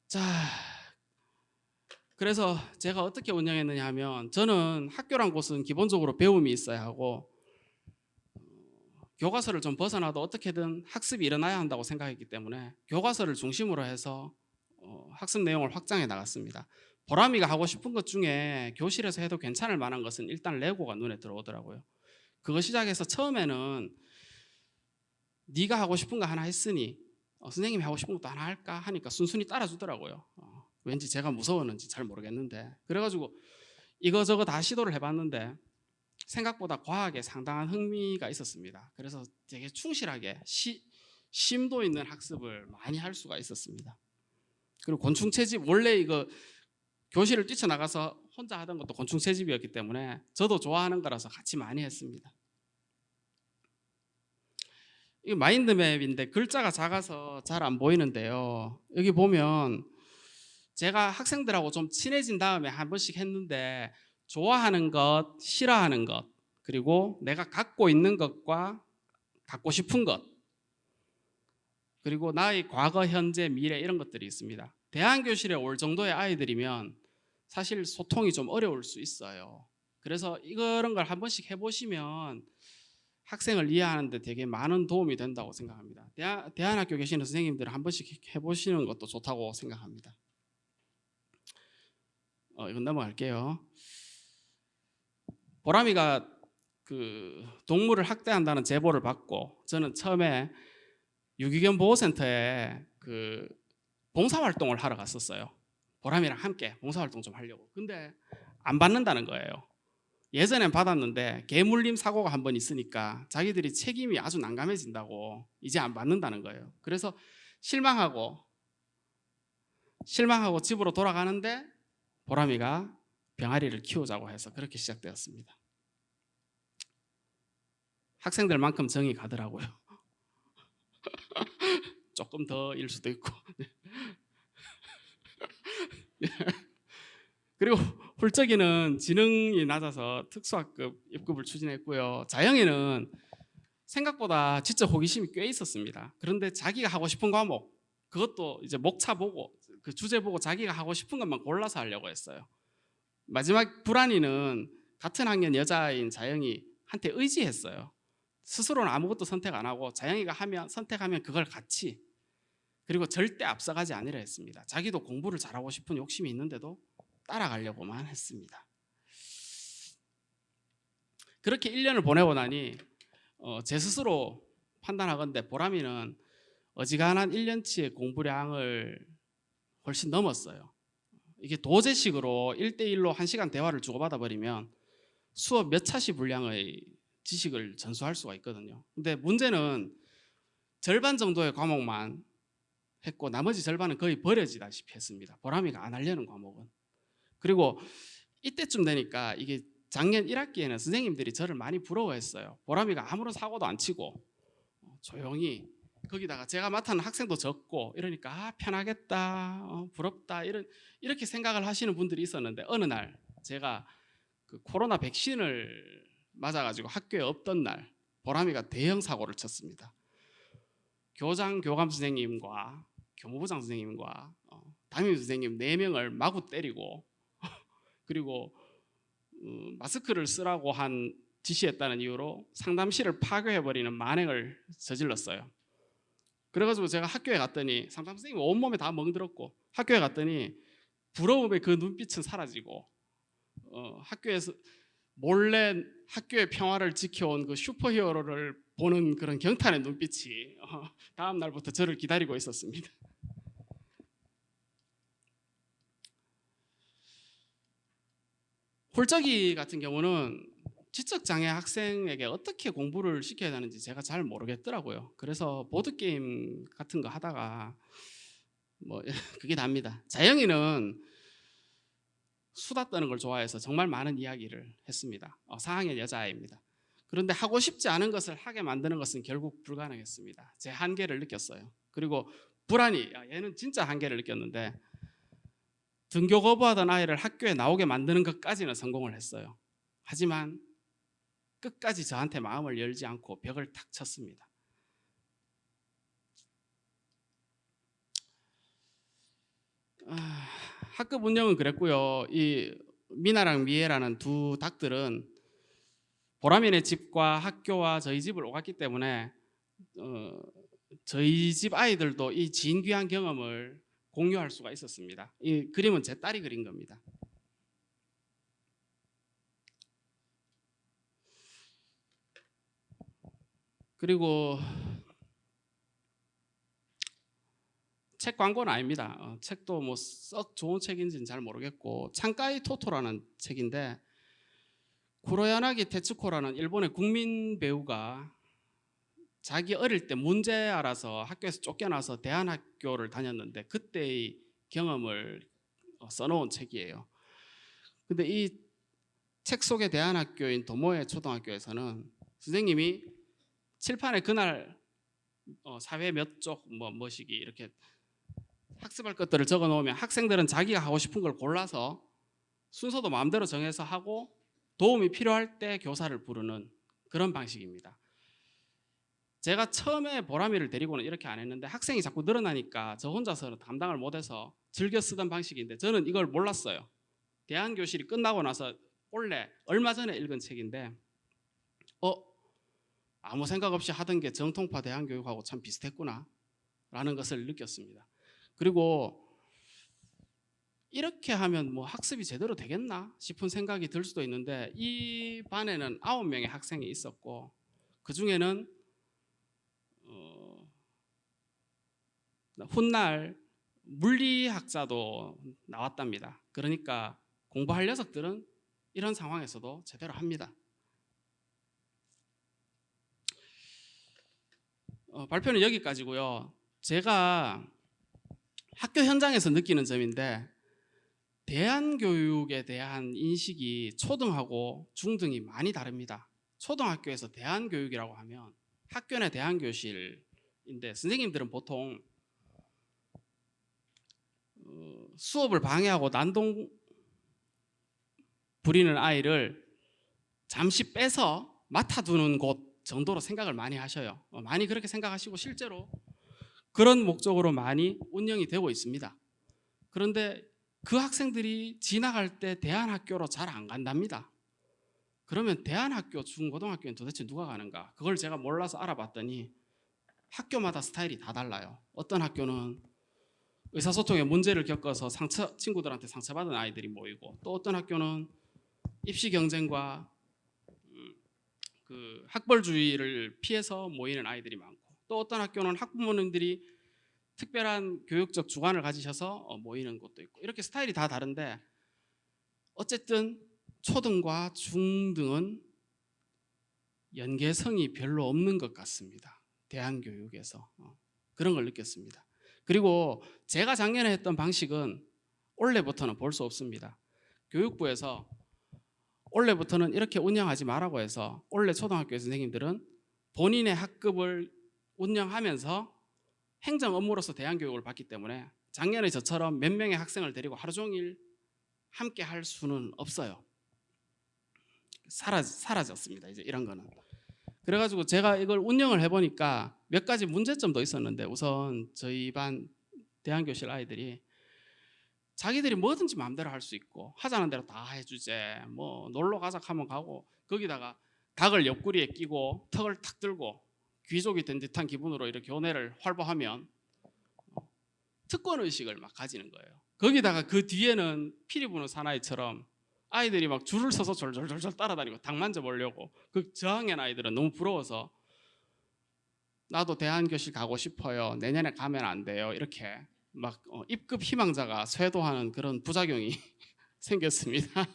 자, 그래서 제가 어떻게 운영했느냐 하면 저는 학교란 곳은 기본적으로 배움이 있어야 하고 교과서를 좀 벗어나도 어떻게든 학습이 일어나야 한다고 생각했기 때문에 교과서를 중심으로 해서 학습 내용을 확장해 나갔습니다. 보람이가 하고 싶은 것 중에 교실에서 해도 괜찮을 만한 것은 일단 레고가 눈에 들어오더라고요. 그거 시작해서 처음에는 네가 하고 싶은 거 하나 했으니 선생님이 하고 싶은 것도 하나 할까 하니까 순순히 따라주더라고요. 왠지 제가 무서웠는지 잘 모르겠는데 그래가지고 이거저거 다 시도를 해봤는데 생각보다 과학에 상당한 흥미가 있었습니다. 그래서 되게 충실하게 심도 있는 학습을 많이 할 수가 있었습니다. 그리고 곤충 채집 원래 이거 교실을 뛰쳐나가서 혼자 하던 것도 곤충 채집이었기 때문에 저도 좋아하는 거라서 같이 많이 했습니다. 이거 마인드맵인데 글자가 작아서 잘 안 보이는데요. 여기 보면 제가 학생들하고 좀 친해진 다음에 한 번씩 했는데 좋아하는 것, 싫어하는 것, 그리고 내가 갖고 있는 것과 갖고 싶은 것, 그리고 나의 과거, 현재, 미래 이런 것들이 있습니다. 대안교실에 올 정도의 아이들이면 사실 소통이 좀 어려울 수 있어요. 그래서 이런 걸 한 번씩 해보시면 학생을 이해하는 데 되게 많은 도움이 된다고 생각합니다. 대안학교 계시는 선생님들은 한 번씩 해보시는 것도 좋다고 생각합니다. 이건 넘어갈게요. 보람이가 그 동물을 학대한다는 제보를 받고 저는 처음에 유기견 보호센터에 그 봉사활동을 하러 갔었어요. 보람이랑 함께 봉사활동 좀 하려고. 근데 안 받는다는 거예요. 예전엔 받았는데 개물림 사고가 한 번 있으니까 자기들이 책임이 아주 난감해진다고 이제 안 받는다는 거예요. 그래서 실망하고 집으로 돌아가는데 보람이가 병아리를 키우자고 해서 그렇게 시작되었습니다. 학생들만큼 정이 가더라고요. 조금 더일 수도 있고. 그리고 훌쩍이는 지능이 낮아서 특수학급 입급을 추진했고요. 자영이는 생각보다 지적 호기심이 꽤 있었습니다. 그런데 자기가 하고 싶은 과목, 그것도 이제 목차 보고 그 주제 보고 자기가 하고 싶은 것만 골라서 하려고 했어요. 마지막 불안이는 같은 학년 여자인 자영이한테 의지했어요. 스스로는 아무것도 선택 안 하고 자영이가 선택하면 그걸 같이, 그리고 절대 앞서가지 않으려 했습니다. 자기도 공부를 잘하고 싶은 욕심이 있는데도 따라가려고만 했습니다. 그렇게 1년을 보내고 나니 제 스스로 판단하건대 보람이는 어지간한 1년치의 공부량을 훨씬 넘었어요. 이게 도제식으로 1대1로 1시간 대화를 주고받아 버리면 수업 몇 차시 분량의 지식을 전수할 수가 있거든요. 근데 문제는 절반 정도의 과목만 했고 나머지 절반은 거의 버려지다시피 했습니다. 보람이가 안 하려는 과목은. 그리고 이때쯤 되니까 이게 작년 1학기에는 선생님들이 저를 많이 부러워했어요. 보람이가 아무런 사고도 안 치고 조용히, 거기다가 제가 맡은 학생도 적고 이러니까 편하겠다, 부럽다 이렇게 생각을 하시는 분들이 있었는데 어느 날 제가 그 코로나 백신을 맞아가지고 학교에 없던 날 보람이가 대형 사고를 쳤습니다. 교장, 교감 선생님과 교무부장 선생님과 담임 선생님 4명을 마구 때리고 그리고 마스크를 쓰라고 한 지시했다는 이유로 상담실을 파괴해버리는 만행을 저질렀어요. 그래가지고 제가 학교에 갔더니 상담 선생님이 온몸에 다 멍들었고 학교에 갔더니 부러움의 그 눈빛은 사라지고 학교에서 몰래 학교의 평화를 지켜온 그 슈퍼히어로를 보는 그런 경탄의 눈빛이 다음 날부터 저를 기다리고 있었습니다. 홀적이 같은 경우는 지적장애 학생에게 어떻게 공부를 시켜야 되는지 제가 잘 모르겠더라고요. 그래서 보드게임 같은 거 하다가 뭐 그게 답니다. 자영이는 수다 떠는 걸 좋아해서 정말 많은 이야기를 했습니다. 4학년 여자아이입니다. 그런데 하고 싶지 않은 것을 하게 만드는 것은 결국 불가능했습니다. 제 한계를 느꼈어요. 그리고 불안이, 얘는 진짜 한계를 느꼈는데 등교 거부하던 아이를 학교에 나오게 만드는 것까지는 성공을 했어요. 하지만 끝까지 저한테 마음을 열지 않고 벽을 탁 쳤습니다. 학급 운영은 그랬고요. 이 미나랑 미애라는 두 닭들은 보람이네 집과 학교와 저희 집을 오갔기 때문에 저희 집 아이들도 이 진귀한 경험을 공유할 수가 있었습니다. 이 그림은 제 딸이 그린 겁니다. 그리고 책 광고는 아닙니다. 책도 뭐 썩 좋은 책인지는 잘 모르겠고 창가이 토토라는 책인데 구로야나기 테츠코라는 일본의 국민 배우가 자기 어릴 때 문제 알아서 학교에서 쫓겨나서 대안학교를 다녔는데 그때의 경험을 써놓은 책이에요. 근데 이 책 속의 대안학교인 도모에 초등학교에서는 선생님이 칠판에 그날 사회 몇 쪽 뭐시기 이렇게 학습할 것들을 적어 놓으면 학생들은 자기가 하고 싶은 걸 골라서 순서도 마음대로 정해서 하고 도움이 필요할 때 교사를 부르는 그런 방식입니다. 제가 처음에 보람이를 데리고는 이렇게 안 했는데 학생이 자꾸 늘어나니까 저 혼자서는 감당을 못해서 즐겨 쓰던 방식인데 저는 이걸 몰랐어요. 대안교실이 끝나고 나서 원래 얼마 전에 읽은 책인데 아무 생각 없이 하던 게 정통파 대안교육하고 참 비슷했구나 라는 것을 느꼈습니다. 그리고 이렇게 하면 뭐 학습이 제대로 되겠나 싶은 생각이 들 수도 있는데 이 반에는 9명의 학생이 있었고 그 중에는 훗날 물리학자도 나왔답니다. 그러니까 공부할 녀석들은 이런 상황에서도 제대로 합니다. 발표는 여기까지고요. 제가 학교 현장에서 느끼는 점인데 대안교육에 대한 인식이 초등하고 중등이 많이 다릅니다. 초등학교에서 대안교육이라고 하면 학교 내 대안교실인데 선생님들은 보통 수업을 방해하고 난동 부리는 아이를 잠시 빼서 맡아두는 곳 정도로 생각을 많이 하셔요. 많이 그렇게 생각하시고 실제로 그런 목적으로 많이 운영이 되고 있습니다. 그런데 그 학생들이 지나갈 때 대안학교로 잘 안 간답니다. 그러면 대안학교, 중고등학교는 도대체 누가 가는가? 그걸 제가 몰라서 알아봤더니 학교마다 스타일이 다 달라요. 어떤 학교는 의사소통에 문제를 겪어서 친구들한테 상처받은 아이들이 모이고 또 어떤 학교는 입시 경쟁과 그 학벌주의를 피해서 모이는 아이들이 많고 또 어떤 학교는 학부모님들이 특별한 교육적 주관을 가지셔서 모이는 곳도 있고 이렇게 스타일이 다 다른데 어쨌든 초등과 중등은 연계성이 별로 없는 것 같습니다. 대안교육에서 그런 걸 느꼈습니다. 그리고 제가 작년에 했던 방식은 올해부터는 볼 수 없습니다. 교육부에서 올해부터는 이렇게 운영하지 말라고 해서 올해 초등학교 선생님들은 본인의 학급을 운영하면서 행정 업무로서 대안교육을 받기 때문에 작년에 저처럼 몇 명의 학생을 데리고 하루 종일 함께 할 수는 없어요. 사라졌습니다. 이제 이런 거는. 그래가지고 제가 이걸 운영을 해보니까 몇 가지 문제점도 있었는데 우선 저희 반 대안교실 아이들이 자기들이 뭐든지 마음대로 할 수 있고 하자는 대로 다 해주제 뭐 놀러 가자 하면 가고 거기다가 닭을 옆구리에 끼고 턱을 탁 들고 귀족이 된 듯한 기분으로 이렇게 교내를 활보하면 특권의식을 막 가지는 거예요. 거기다가 그 뒤에는 피리 부는 사나이처럼 아이들이 막 줄을 서서 졸졸졸졸 따라다니고 당 만져보려고. 그 저학년 아이들은 너무 부러워서 나도 대한교실 가고 싶어요. 내년에 가면 안 돼요. 이렇게 막 입급 희망자가 쇄도하는 그런 부작용이 생겼습니다.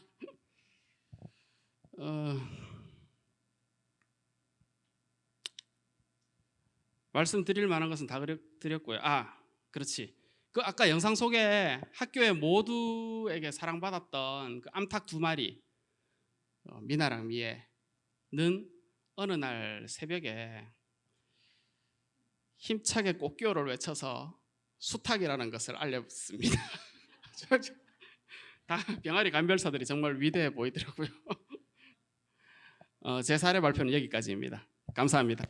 말씀드릴 만한 것은 다 드렸고요. 그렇지. 그 아까 영상 속에 학교에 모두에게 사랑받았던 그 암탉 2마리 미나랑 미애는 어느 날 새벽에 힘차게 꽃기호를 외쳐서 수탉이라는 것을 알렸습니다. 다 병아리 감별사들이 정말 위대해 보이더라고요. 제 사례 발표는 여기까지입니다. 감사합니다.